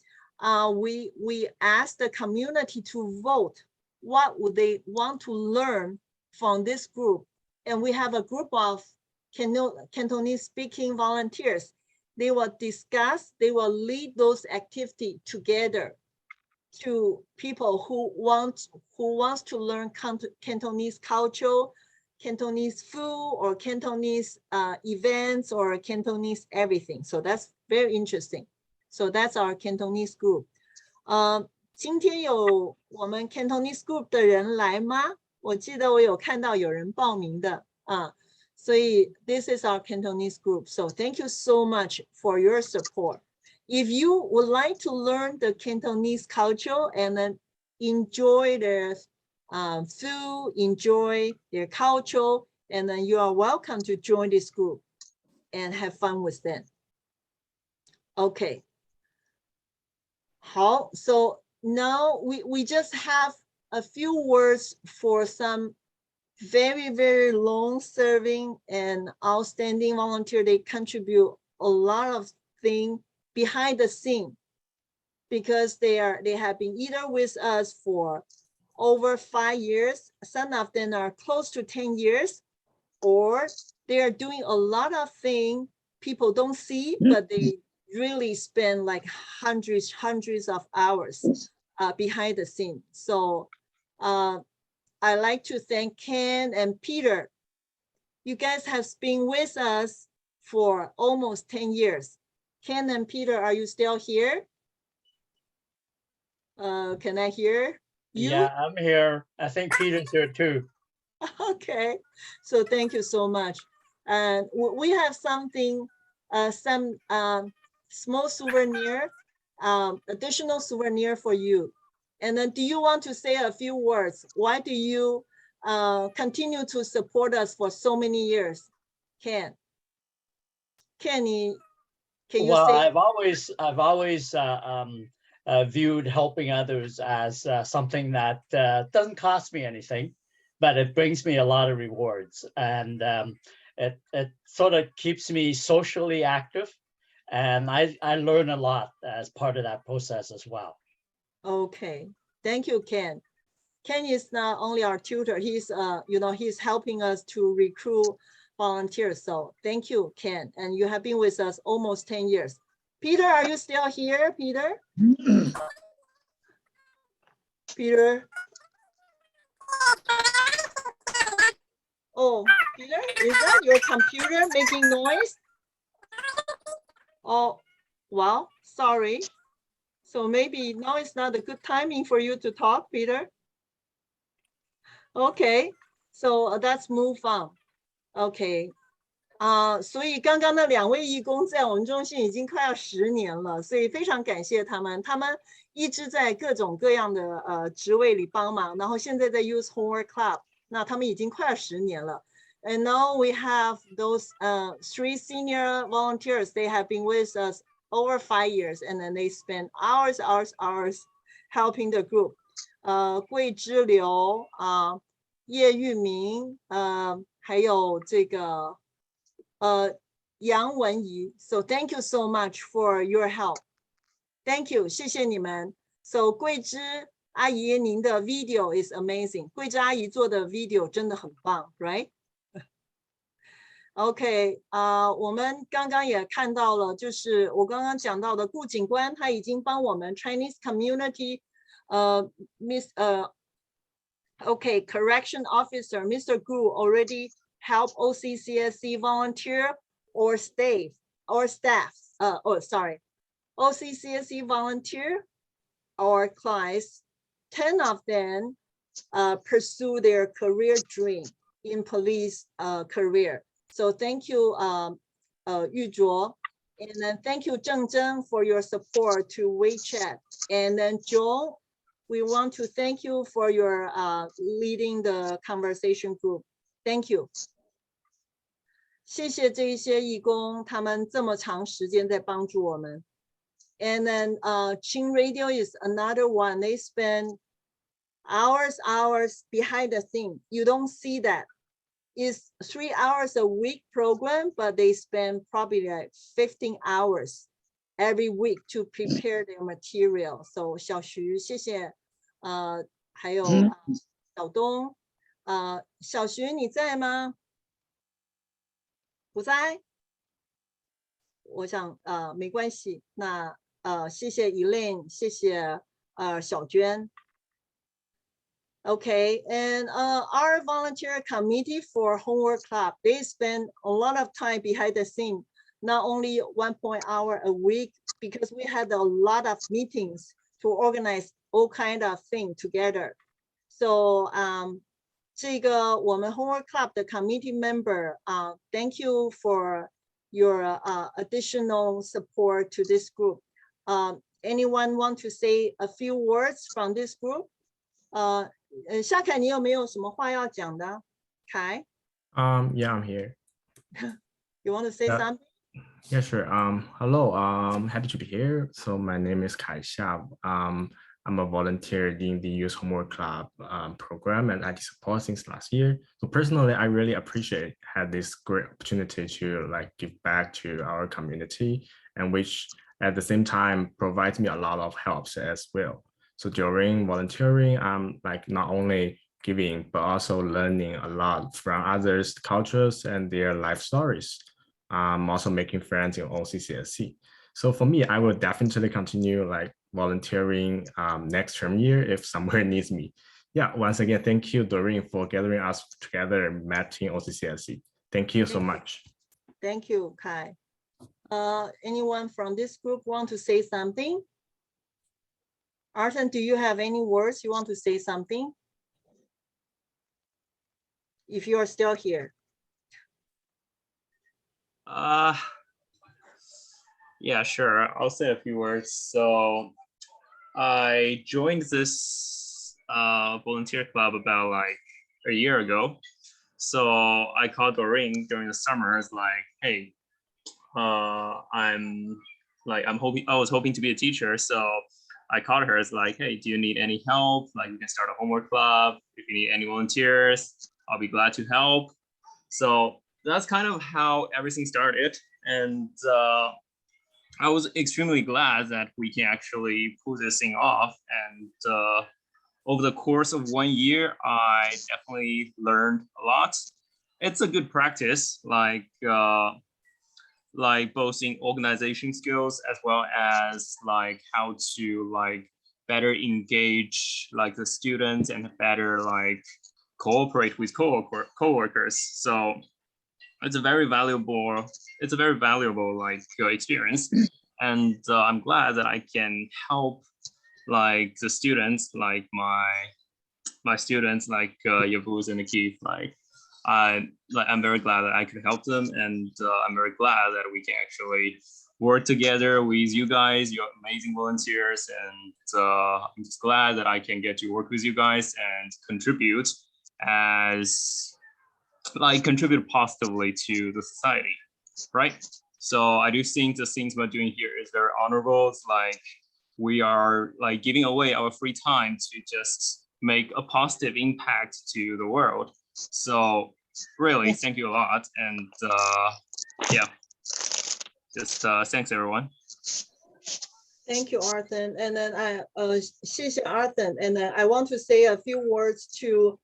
we asked the community to vote what would they want to learn from this group. And we have a group of Cantonese speaking volunteers. They will discuss, they will lead those activities together to people who wants to learn Cantonese culture, Cantonese food, or Cantonese events, or Cantonese everything. So that's very interesting. So that's our Cantonese group. 今天有我们 Cantonese group 的人来吗？我记得我有看到有人报名的啊，所以 this is our Cantonese group. So thank you so much for your support. If you would like to learn the Cantonese culture and then enjoy their food, enjoy their culture, and then you are welcome to join this group and have fun with them. Okay. How, so now we just have a few words for some very, very long serving and outstanding volunteer. They contribute a lot of things behind the scene because they have been either with us for over 5 years. Some of them are close to 10 years, or they are doing a lot of things people don't see, but they really spend like hundreds of hours behind the scene. So I like to thank Ken and Peter. You guys have been with us for almost 10 years. Ken and Peter, are you still here? Can I hear you? Yeah, I'm here. I think Peter's here too. Okay, so thank you so much. And we have something, some small souvenir, additional souvenir for you. And then do you want to say a few words? Why do you continue to support us for so many years? Ken, can you Well, say? I've always viewed helping others as something that doesn't cost me anything, but it brings me a lot of rewards, and it sort of keeps me socially active, and I learn a lot as part of that process as well. Okay, thank you, Ken. Ken is not only our tutor, he's he's helping us to recruit volunteers. So thank you, Ken. And you have been with us almost 10 years. Peter, are you still here, Peter? Peter? Oh, Peter, is that your computer making noise? Oh, well, sorry. So maybe now it's not a good timing for you to talk, Peter. Okay, so let's move on. Okay. 所以刚刚那2位义工在我们中心已经快要10年了，所以非常感谢他们。他们一直在各种各样的职位里帮忙，然后现在在 Youth Homework Club， 那他们已经快要10年了。And now we have those 3 senior volunteers. They have been with us over 5 years, and then they spend hours helping the group. 桂枝流叶玉明还有这个杨文怡. So thank you so much for your help. Thank you, 谢谢你们. So 桂枝阿姨您的 video is amazing. 桂枝阿姨做的 video 真的很棒 right? OK, 我们刚刚也看到了，就是我刚刚讲到的顾警官，他已经帮我们 Chinese community okay, correction officer, Mr. Gu already help OCCSC volunteer or staff, OCCSC volunteer or class, 10 of them pursue their career dream in police career. So thank you, Yu Zhuo. And then thank you, Zheng Zheng, for your support to WeChat. And then Joe, we want to thank you for your leading the conversation group. Thank you. 谢谢这些义工，他们这么长时间在帮助我们。And then Qing Radio is another one. They spend hours behind the scene. You don't see that It's 3 hours a week program, but they spend probably like 15 hours every week to prepare their material. So 小徐，谢谢，还有小东，小徐你在吗？不在？我想没关系，那谢谢 Elaine， 谢谢小娟。Okay, and our volunteer committee for homework club, they spend a lot of time behind the scene, not only 1 hour a week, because we had a lot of meetings to organize all kind of things together. So 这个我们 homework club 的 committee member, thank you for your additional support to this group. Anyone want to say a few words from this group? 夏凯，你有没有什么话要讲的？凯 Yeah, I'm here. You want to say something? Yeah, sure. Hello. Happy to be here. So my name is Kai Xia. I'm a volunteer in the Youth Homework Club program and IT support since last year. So personally, I really appreciate had this great opportunity to like give back to our community, and which at the same time provides me a lot of helps as well. So during volunteering, I'm like not only giving, but also learning a lot from others' cultures and their life stories. I'm also making friends in OCCSC. So for me, I will definitely continue like volunteering next term year if somewhere needs me. Yeah, once again, thank you, Doreen, for gathering us together and met in OCCSC. Thank you so much. Thank you, Kai. Anyone from this group want to say something? Arthur, do you have any words you want to say something? If you are still here. Yeah, sure. I'll say a few words. So I joined this volunteer club about like a year ago. So I called Doreen during the summer. It's like, hey, I was hoping to be a teacher. So I called her. It's like, hey, do you need any help? Like, we can start a homework club. If you need any volunteers, I'll be glad to help. So that's kind of how everything started. And I was extremely glad that we can actually pull this thing off. And over the course of 1 year, I definitely learned a lot. It's a good practice, like both in organization skills as well as like how to like better engage like the students and better like cooperate with co-workers. So it's a very valuable like experience, and I'm glad that I can help like the students, like my students, like Yavuz and Keith. I'm very glad that I could help them, and I'm very glad that we can actually work together with you guys, your amazing volunteers, and I'm just glad that I can get to work with you guys and contribute positively to the society, right? So I do think the things we're doing here is very honorable. It's like we are like giving away our free time to just make a positive impact to the world. So really, thank you a lot. And yeah, just thanks everyone. Thank you, Arthur. And then谢谢 Arthur. And then I want to say a few words to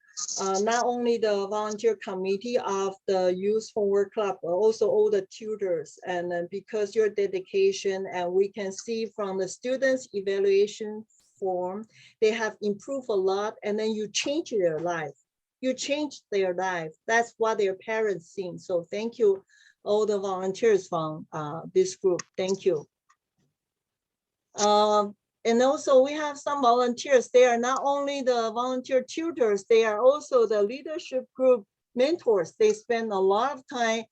not only the volunteer committee of the youth homework club, but also all the tutors. And then because your dedication, and we can see from the students' evaluation form, they have improved a lot, and then you change their life. You change their life. That's what their parents see. So thank you, all the volunteers from this group. Thank you. And also we have some volunteers. They are not only the volunteer tutors, they are also the leadership group mentors. They spend a lot of time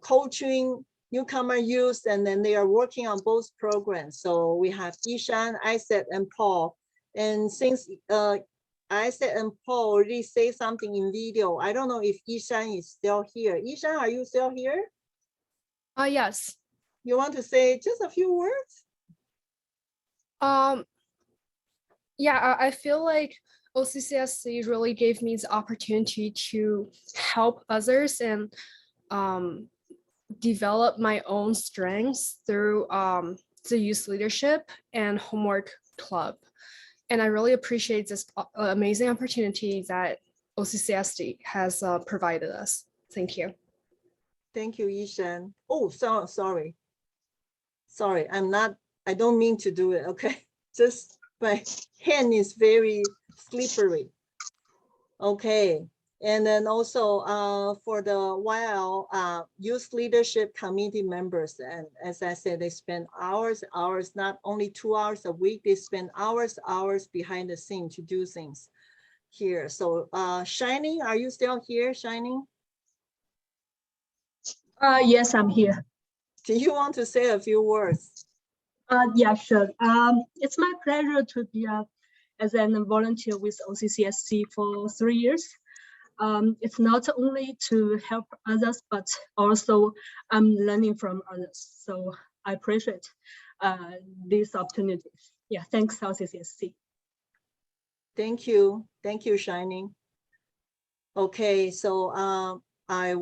coaching newcomer youth, and then they are working on both programs. So we have Ishan, Isaac, and Paul. And since Isaac and Paul already say something in video, I don't know if Ishan is still here. Ishan, are you still here? Yes. You want to say just a few words? Yeah, I feel like OCCSC really gave me the opportunity to help others and develop my own strengths through the youth leadership and homework club. And I really appreciate this amazing opportunity that OCCSD has provided us. Thank you. Thank you, Yishan. Oh, sorry. Sorry, I don't mean to do it, okay? Just my hand is very slippery. Okay, and then also for the YL youth leadership committee members, and as I said, they spend hours, not only 2 hours a week, they spend hours behind the scene to do things here. So Shining, are you still here, Shining? Yes, I'm here. Do you want to say a few words? Yeah, sure. It's my pleasure to be as a volunteer with OCCSC for 3 years. It's not only to help others, but also I'm learning from others. So I appreciate these opportunities. Yeah, thanks, OCCSC. Thank you, Shining. Okay, so I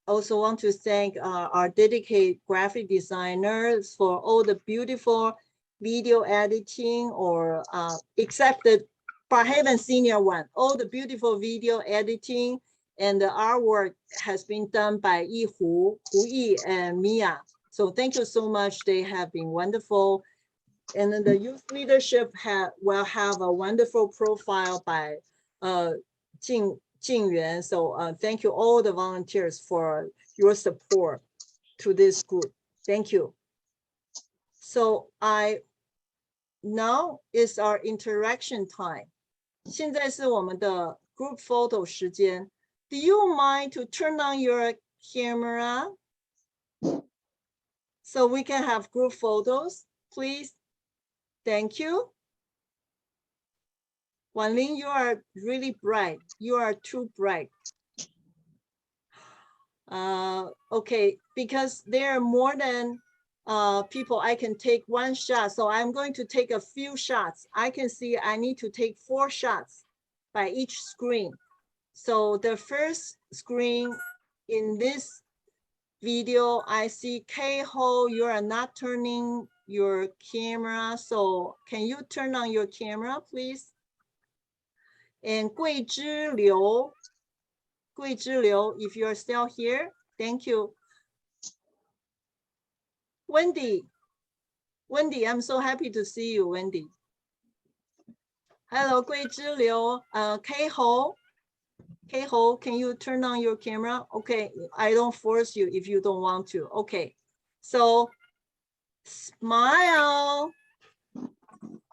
also want to thank our dedicated graphic designers for all the beautiful video editing, or except the Barhaven senior one, all the beautiful video editing and the artwork has been done by Hu Yi and Mia. So thank you so much. They have been wonderful. And then the youth leadership will have a wonderful profile by Jing Yuan. So thank you all the volunteers for your support to this group. Thank you. So now is our interaction time. 现在是我们的 group photo 时间. Do you mind to turn on your camera so we can have group photos, please? Thank you. Wanling, you are really bright. You are too bright. Okay, because there are more than people, I can take one shot. So I'm going to take a few shots. I can see I need to take 4 shots by each screen. So the first screen in this video, I see K-Ho, you are not turning your camera. So can you turn on your camera, please? And Gui Zhi Liu, if you're still here, thank you. Wendy, I'm so happy to see you, Wendy. Hello, Gui Zhi Liu, K-Ho, can you turn on your camera? Okay, I don't force you if you don't want to. Okay, so smile.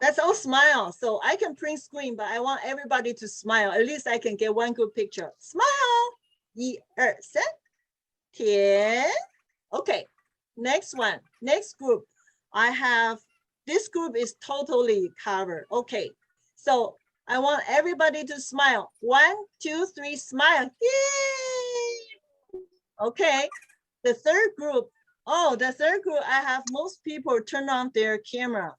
Let's all smile. So I can print screen, but I want everybody to smile. At least I can get one good picture. Smile. 1、2、3，甜。Okay, next one, next group. I have, this group is totally covered. Okay, so I want everybody to smile. 1, 2, 3, smile. Yay! Okay, the third group. Oh, the third group, I have most people turn off their camera.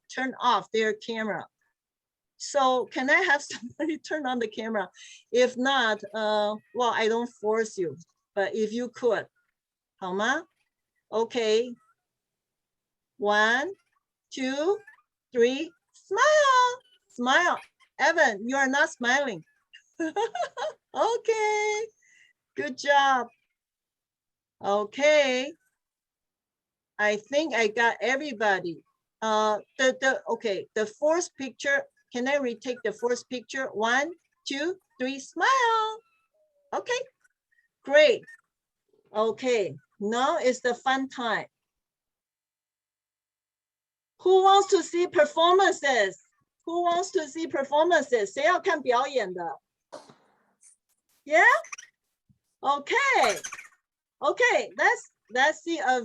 So can I have somebody turn on the camera? If not, well, I don't force you, but if you could, 好吗? Okay. 1, 2, 3, smile. Smile. Evan, you are not smiling. Okay. Good job. Okay. I think I got everybody. Okay, the fourth picture. Can I retake the first picture? 1, 2, 3, smile. Okay, great. Okay, now is the fun time. Who wants to see performances? Who wants to see performances? 谁要看表演的? Yeah? Okay. Okay, let's see a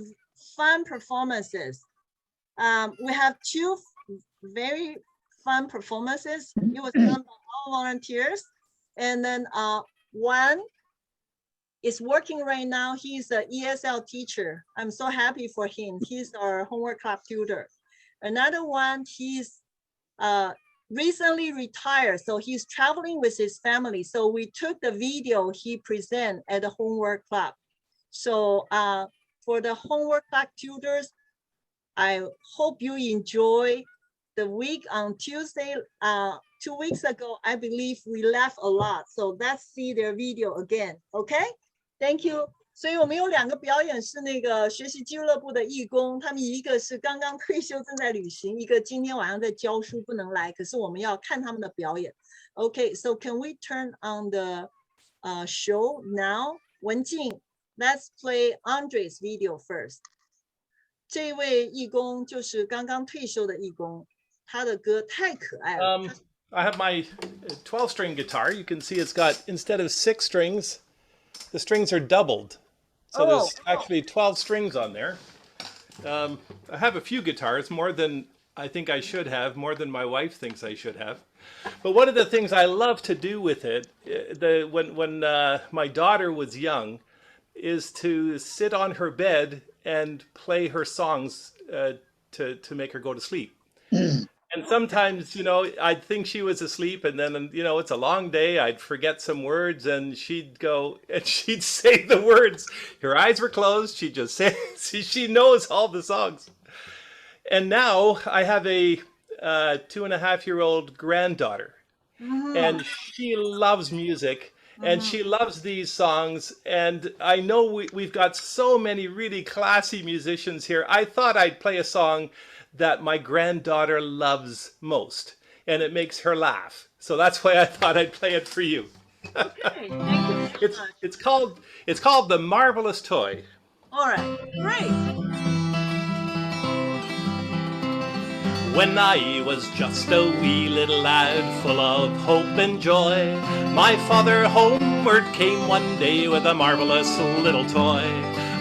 fun performances. We have 2 very fun performances. It was done by all volunteers. And then one is working right now. He's an ESL teacher. I'm so happy for him. He's our homework club tutor. Another one, he's recently retired, so he's traveling with his family. So we took the video he present at the homework club. So for the homework club tutors, I hope you enjoy the week on Tuesday. 2 weeks ago, I believe we laughed a lot. So let's see their video again. Okay, thank you. 所以我们有2个表演是那个学习俱乐部的义工，他们一个是刚刚退休正在旅行，一个今天晚上在教书不能来，可是我们要看他们的表演。Okay, so can we turn on the show now? 文静 let's play Andre's video first. 这位义工就是刚刚退休的义工，他的歌太可爱了。I have my 12-string guitar. You can see it's got, instead of 6 strings, the strings are doubled. So there's actually 12 strings on there. I have a few guitars, more than I think I should have, more than my wife thinks I should have. But one of the things I love to do with it, when my daughter was young, is to sit on her bed and play her songs to make her go to sleep. And sometimes, you know, I'd think she was asleep, and then, you know, it's a long day. I'd forget some words, and she'd go and she'd say the words. Her eyes were closed. She'd just say, she knows all the songs. And now I have a 2.5-year-old granddaughter, and she loves music. And she loves these songs, and I know we've got so many really classy musicians here. I thought I'd play a song that my granddaughter loves most, and it makes her laugh. So that's why I thought I'd play it for you. Okay, thank you. It's called The Marvelous Toy. All right, great. When I was just a wee little lad, full of hope and joy, my father homeward came one day with a marvelous little toy.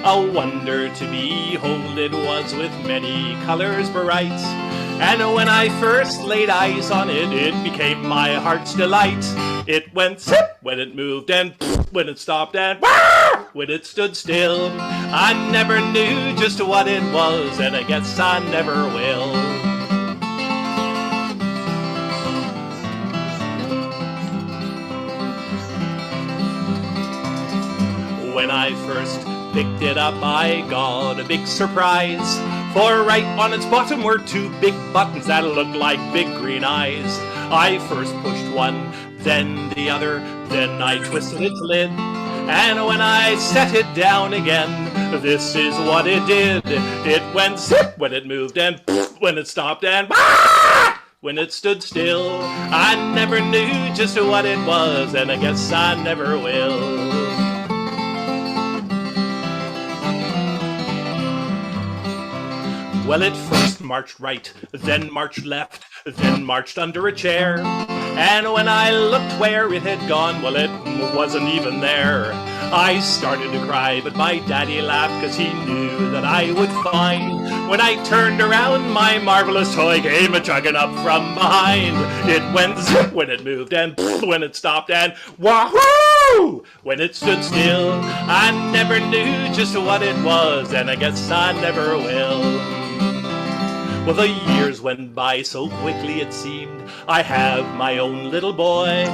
A wonder to behold it was, with many colors bright. And when I first laid eyes on it, it became my heart's delight. It went zip when it moved, and when it stopped, and when it stood still. I never knew just what it was, and I guess I never will. When I first picked it up, I got a big surprise. For right on its bottom were 2 big buttons that looked like big green eyes. I first pushed one, then the other, then I twisted its lid. And when I set it down again, this is what it did. It went zip when it moved, and when it stopped, and when it stood still. I never knew just what it was, and I guess I never will. Well, it first marched right, then marched left, then marched under a chair. And when I looked where it had gone, well, it wasn't even there. I started to cry, but my daddy laughed, 'cause he knew that I would find. When I turned around, my marvelous toy came a-chugging up from behind. It went zip when it moved, and when it stopped, and wahoo! When it stood still. I never knew just what it was, and I guess I never will. Well, the years went by so quickly it seemed. I have my own little boy.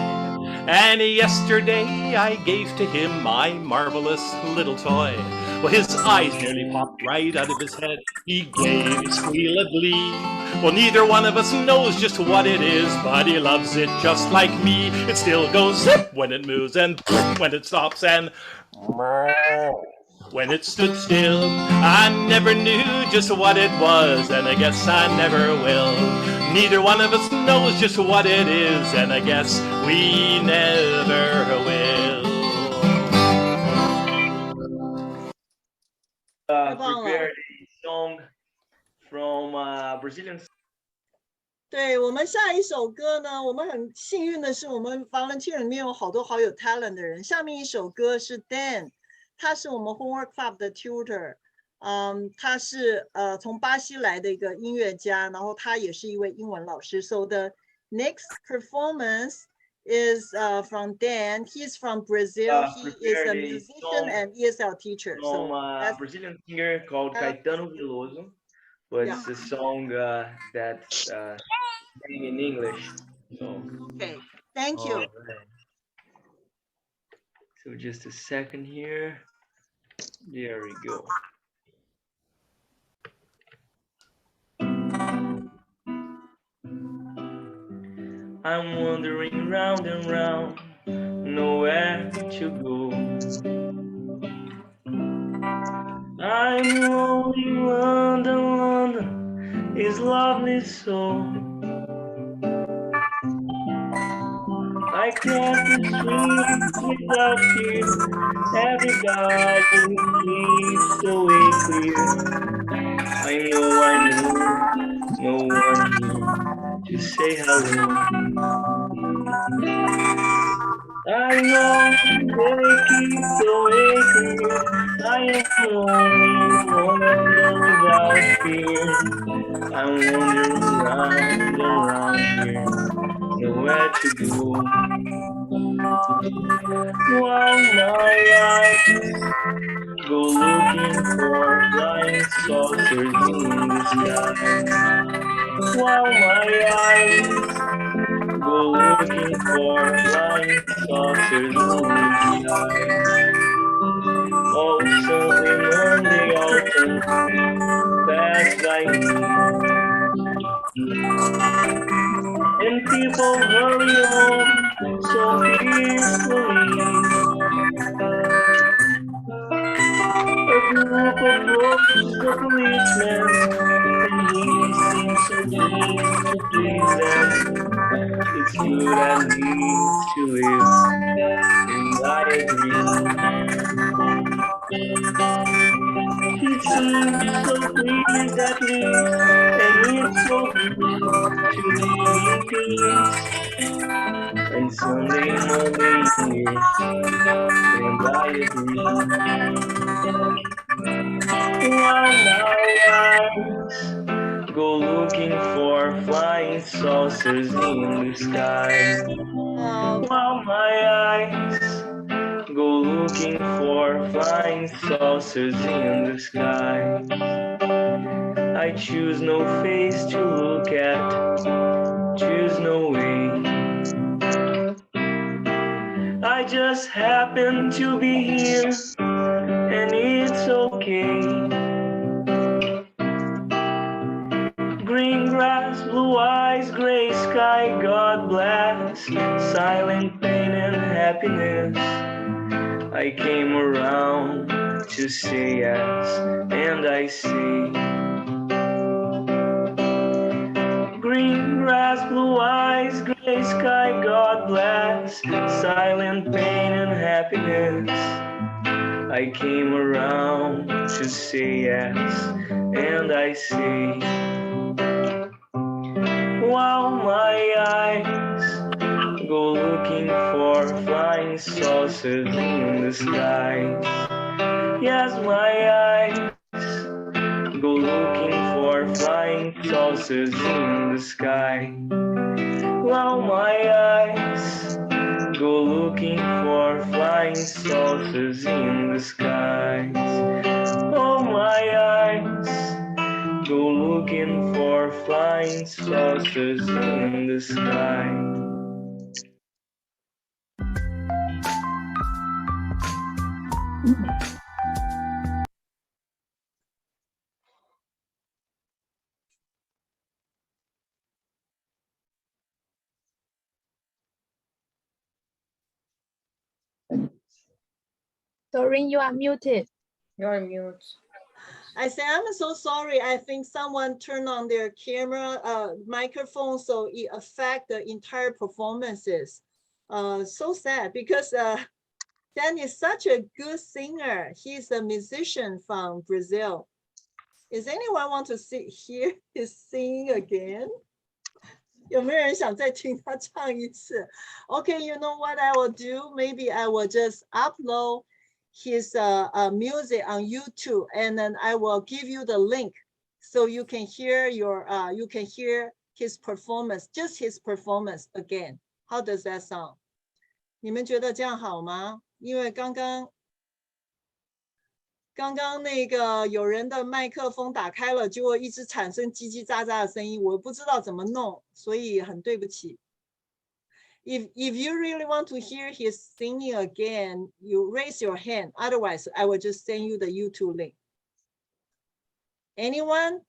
And yesterday I gave to him my marvelous little toy. Well, his eyes nearly popped right out of his head. He gave a squeal of glee. Well, neither one of us knows just what it is, but he loves it just like me. It still goes zip when it moves, and when it stops, and when it stood still. I never knew just what it was, and I guess I never will. Neither one of us knows just what it is, and I guess we never will. Prepared a song from Brazilian. 对，我们下一首歌呢，我们很幸运的是，我们 volunteer 里面有好多好有 talent 的人。下面一首歌是 Dan， 他是我们 Homework Club 的 tutor， 他是从巴西来的一个音乐家，然后他也是一位英文老师。So the next performance is from Dan. He's from Brazil. He is a musician and ESL teacher. From a Brazilian singer called Caetano Veloso. But it's a song that's in English. So, Okay, thank you. all right. So just a second here. There we go. I'm wandering round and round, nowhere to go. I'm lonely, London, London is lovely so. I cross the streets without fear. Everybody keeps the way clear. I know, no one here to say hello. I know they keep the way clear. I am lonely, London without fear. I'm wandering round and round here, nowhere to go. While my eyes go looking for flying saucers in the sky. While my eyes go looking for flying saucers in the sky. Oh, sunny Monday autumn passed by me, and people hurry home so peacefully. A group approaches the policeman, and he seems so keen to please them. It's good at least to live, and I agree. He seems so pleased at least, and it's so good to live in peace. And Sunday, Monday years, and I agree. While my eyes go looking for flying saucers in the sky. While my eyes go looking for flying saucers in the sky. I choose no face to look at, choose no way. I just happen to be here, and it's okay. Green grass, blue eyes, gray sky, God bless. Silent pain and happiness. I came around to say yes, and I say. Green grass, blue eyes, gray sky, God bless. Silent pain and happiness. I came around to say yes, and I say. While my eyes go looking for flying saucers in the skies. Yes, my eyes go looking for flying saucers in the sky. While my eyes go looking for flying saucers in the skies. Oh, my eyes go looking for flying saucers in the sky. Doreen, you are muted. You're mute. I say, I'm so sorry. I think someone turned on their camera, microphone, so it affect the entire performances. So sad because Dan is such a good singer. He's a musician from Brazil. Is anyone want to hear his sing again? 有没有人想再听他唱一次? Okay, you know what I will do? Maybe I will just upload his music on YouTube, and then I will give you the link so you can hear his performance, just his performance again. How does that sound? 你们觉得这样好吗？因为刚刚那个有人的麦克风打开了，结果一直产生叽叽喳喳的声音，我不知道怎么弄，所以很对不起。if you really want to hear his singing again, you raise your hand. Otherwise, I will just send you the YouTube link. Anyone?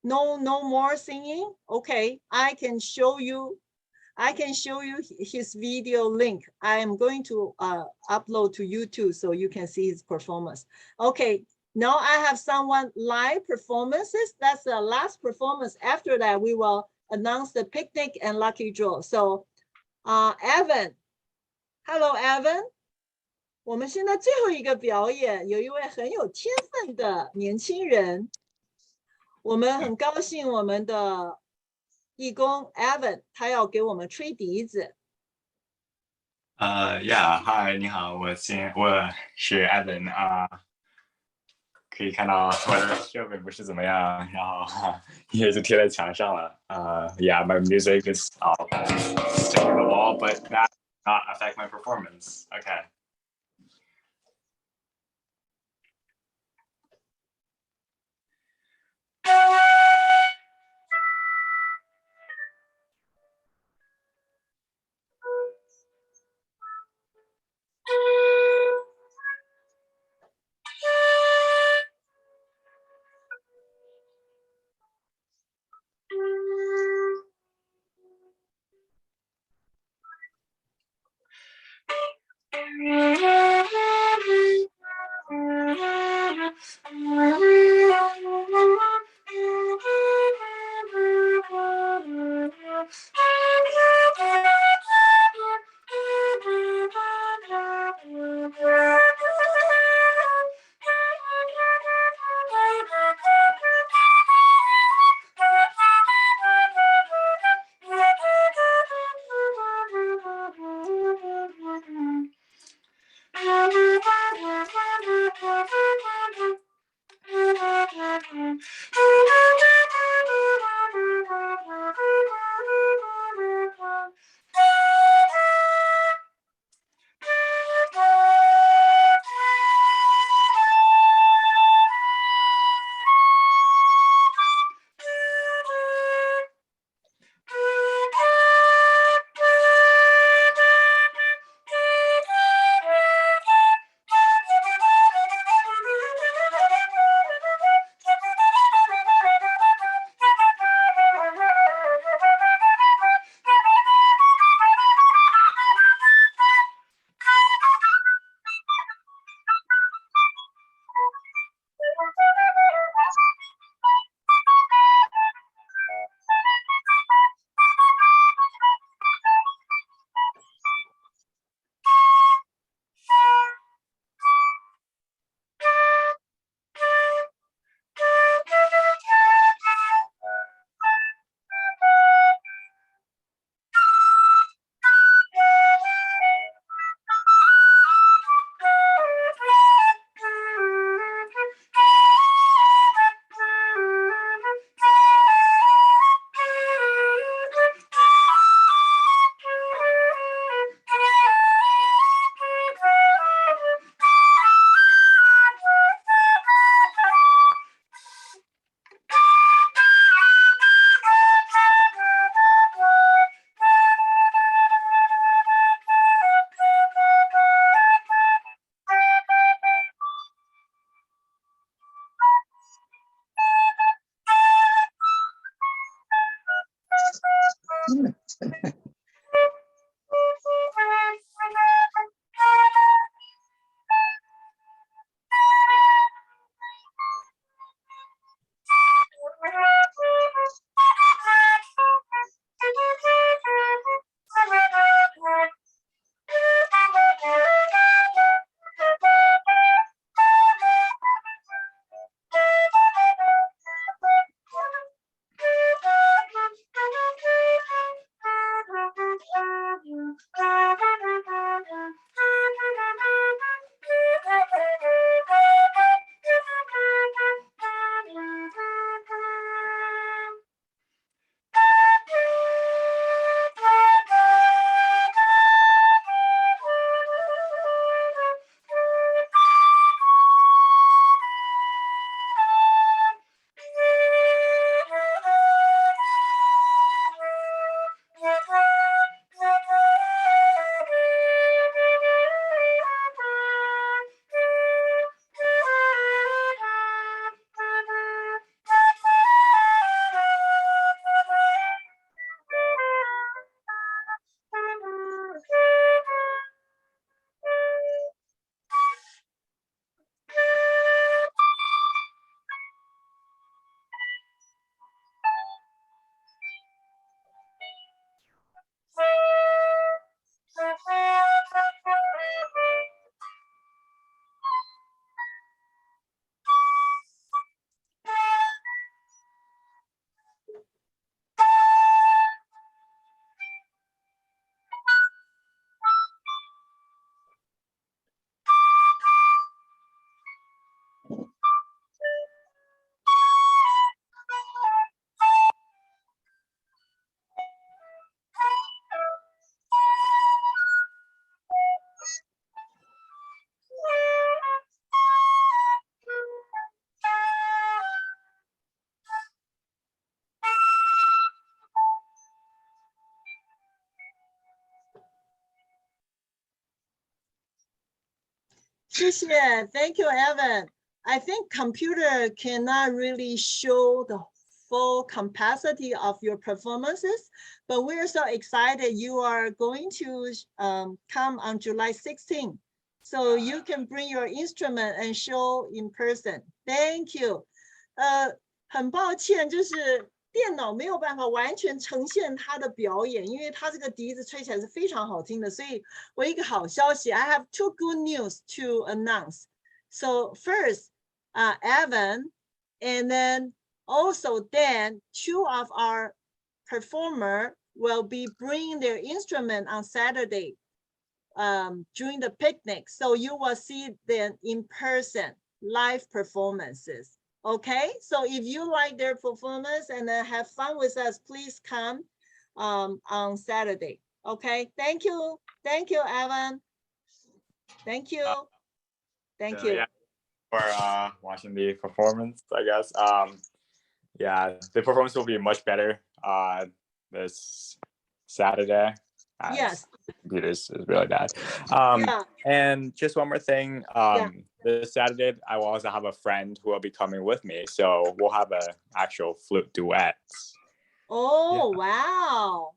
No more singing? Okay, I can show you his video link. I am going to upload to YouTube so you can see his performance. Okay, now I have someone live performances. That's the last performance. After that, we will announce the picnic and lucky draw. So Evan, hello Evan. 我们现在最后一个表演，有一位很有天分的年轻人，我们很高兴我们的义工 Evan 他要给我们吹笛子。Hi，你好，我是 Evan 可以看到我的设备不是怎么样，然后音乐就贴在墙上了。My music is sticking to the wall, but that does not affect my performance. Okay. 谢谢 Thank you, Evan. I think computer cannot really show the full capacity of your performances, but we're so excited you are going to come on July 16th. So you can bring your instrument and show in person. Thank you. 很抱歉，就是电脑没有办法完全呈现他的表演，因为他这个笛子吹起来是非常好听的，所以我一个好消息 I have two good news to announce. So first, Evan, and then also then two of our performer will be bringing their instrument on Saturday during the picnic. So you will see them in person, live performances. Okay, so if you like their performance and have fun with us, please come on Saturday. Okay, thank you, Evan. Thank you, thank you. Yeah, for watching the performance, I guess. Yeah, the performance will be much better this Saturday. Yes. Computer is really bad. Yeah. And just one more thing. This Saturday, I will also have a friend who will be coming with me. So we'll have an actual flute duet. Oh, wow.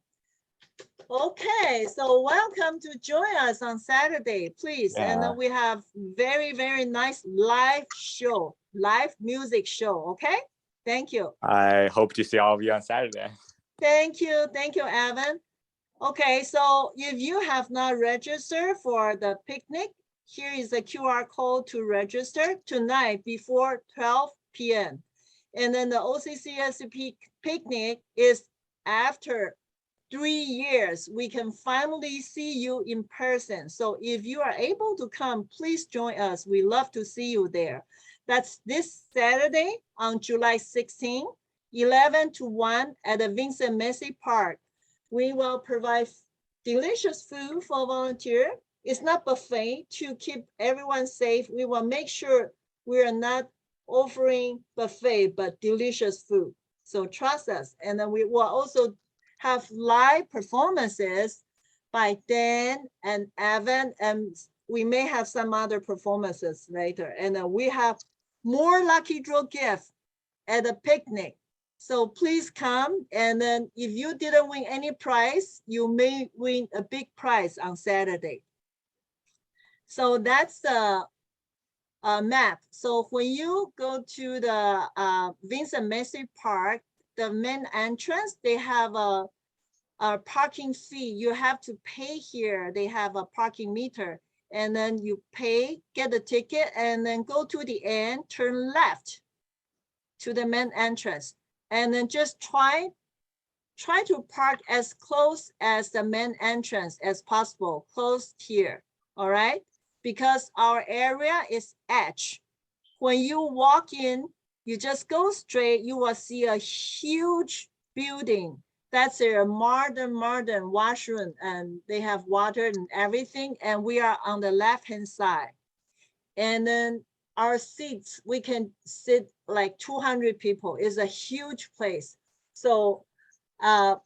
Okay, so welcome to join us on Saturday, please. Yeah. And then we have very, very nice live show, live music show, okay? Thank you. I hope to see all of you on Saturday. Thank you, Evan. Okay, so if you have not registered for the picnic, here is a QR code to register tonight before 12 p.m. And then the OCCSC picnic is after 3 years. We can finally see you in person. So if you are able to come, please join us. We love to see you there. That's this Saturday on July 16, 11 to 1 at the Vincent Messi Park. We will provide delicious food for volunteers. It's not buffet to keep everyone safe. We will make sure we are not offering buffet, but delicious food. So trust us. And then we will also have live performances by Dan and Evan, and we may have some other performances later. And then we have more lucky draw gifts at the picnic. So please come, and then if you didn't win any prize, you may win a big prize on Saturday. So that's the map. So when you go to the Vincent Messi Park, the main entrance, they have a parking fee. You have to pay here. They have a parking meter, and then you pay, get the ticket, and then go to the end, turn left to the main entrance. And then just try to park as close as the main entrance as possible, close here, all right? Because our area is edge. When you walk in, you just go straight, you will see a huge building. That's a modern washroom, and they have water and everything, and we are on the left-hand side. And then our seats, we can sit like 200 people. It's a huge place. So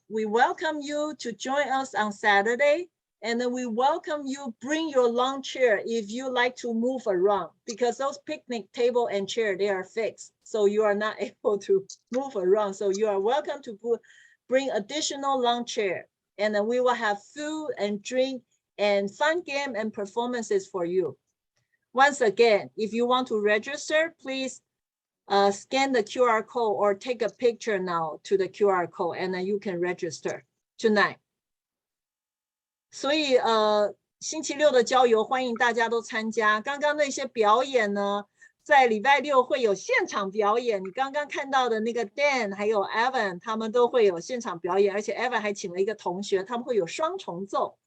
we welcome you to join us on Saturday. And then we welcome you, bring your lawn chair if you like to move around, because those picnic table and chair, they are fixed. So you are not able to move around. So you are welcome to bring additional lawn chair. And then we will have food and drink and fun game and performances for you. Once again, if you want to register, please scan the QR code or take a picture now to the QR code, and then you can register tonight. 所以星期六的郊游欢迎大家都参加。刚刚那些表演呢，在礼拜六会有现场表演。你刚刚看到的那个 Dan 还有 Evan， 他们都会有现场表演，而且 Evan 还请了一个同学，他们会有双重奏。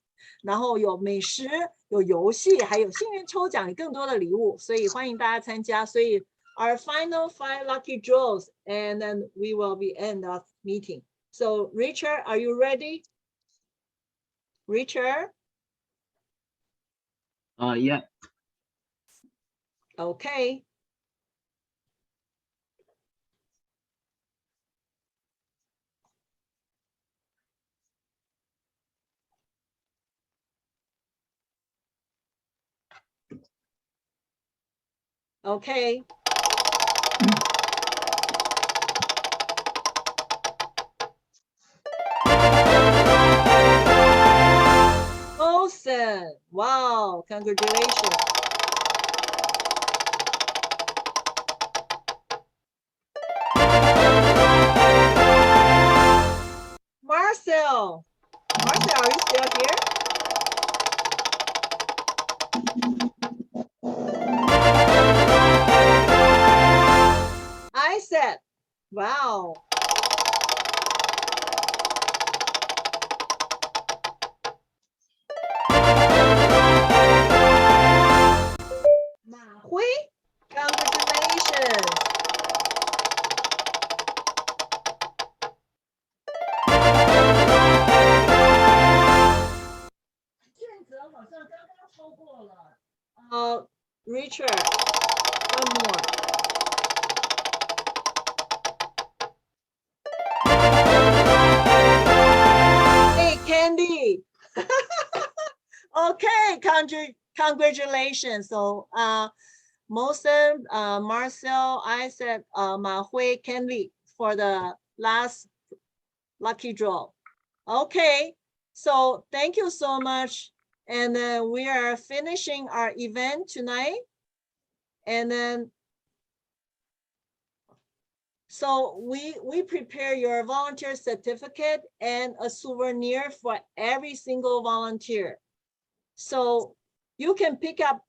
然后有美食，有游戏，还有幸运抽奖，更多的礼物，所以欢迎大家参加。所以 our final 5 lucky draws, and then we will be end of meeting. So Richard, are you ready? Richard? Yeah. Okay. Okay. Awesome. Wow, congratulations. Marcel, are you still here? I said, wow. Ma Hui, congratulations. Richard, one more. Hey, Candy. Okay, congratulations. So, Mosen, Marcel, I said, Ma Hui, Candy for the last lucky draw. Okay, so thank you so much. And then we are finishing our event tonight. And then, so we prepare your volunteer certificate and a souvenir for every single volunteer. So you can pick up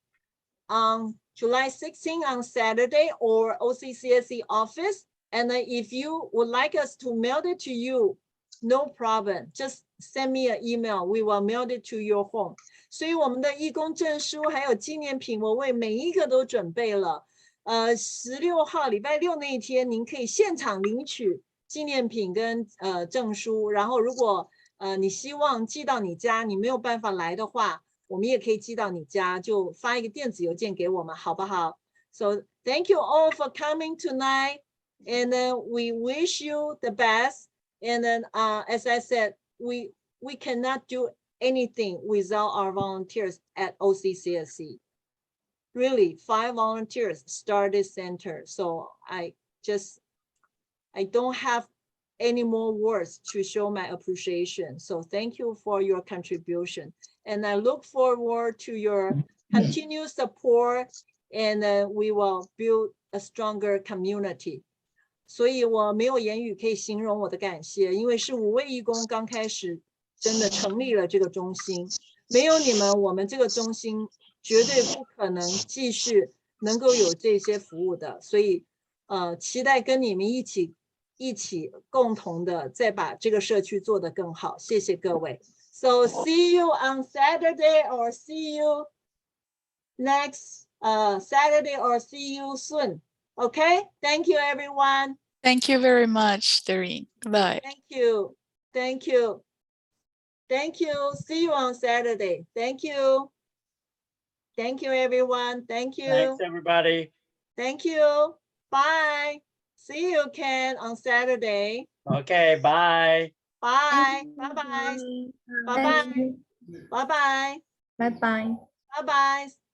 on July 16 on Saturday or OCCSC office. And then if you would like us to mail it to you, no problem. Just send me an email. We will mail it to your home. 所以我们的义工证书还有纪念品，我为每一个都准备了。16号礼拜六那一天，您可以现场领取纪念品跟证书。然后如果你希望寄到你家，你没有办法来的话，我们也可以寄到你家，就发一个电子邮件给我们，好不好？ So thank you all for coming tonight, and then we wish you the best. And then, as I said, we cannot do anything without our volunteers at OCCSC. Really, 5 volunteers start this center. So I don't have any more words to show my appreciation. So thank you for your contribution. And I look forward to your continued support, and we will build a stronger community. 所以我没有言语可以形容我的感谢，因为是5位义工刚开始真的成立了这个中心，没有你们，我们这个中心绝对不可能继续能够有这些服务的。所以期待跟你们一起共同的再把这个社区做得更好。谢谢各位。So see you on Saturday, or see you next Saturday, or see you soon. Okay, thank you, everyone. Thank you very much, Doreen. Bye. Thank you. Thank you. Thank you. See you on Saturday. Thank you. Thank you, everyone. Thank you. Thanks, everybody. Thank you. Bye. See you, Ken, on Saturday. Okay, bye. Bye. Bye-bye. Bye-bye. Bye-bye. Bye bye. Bye-bye.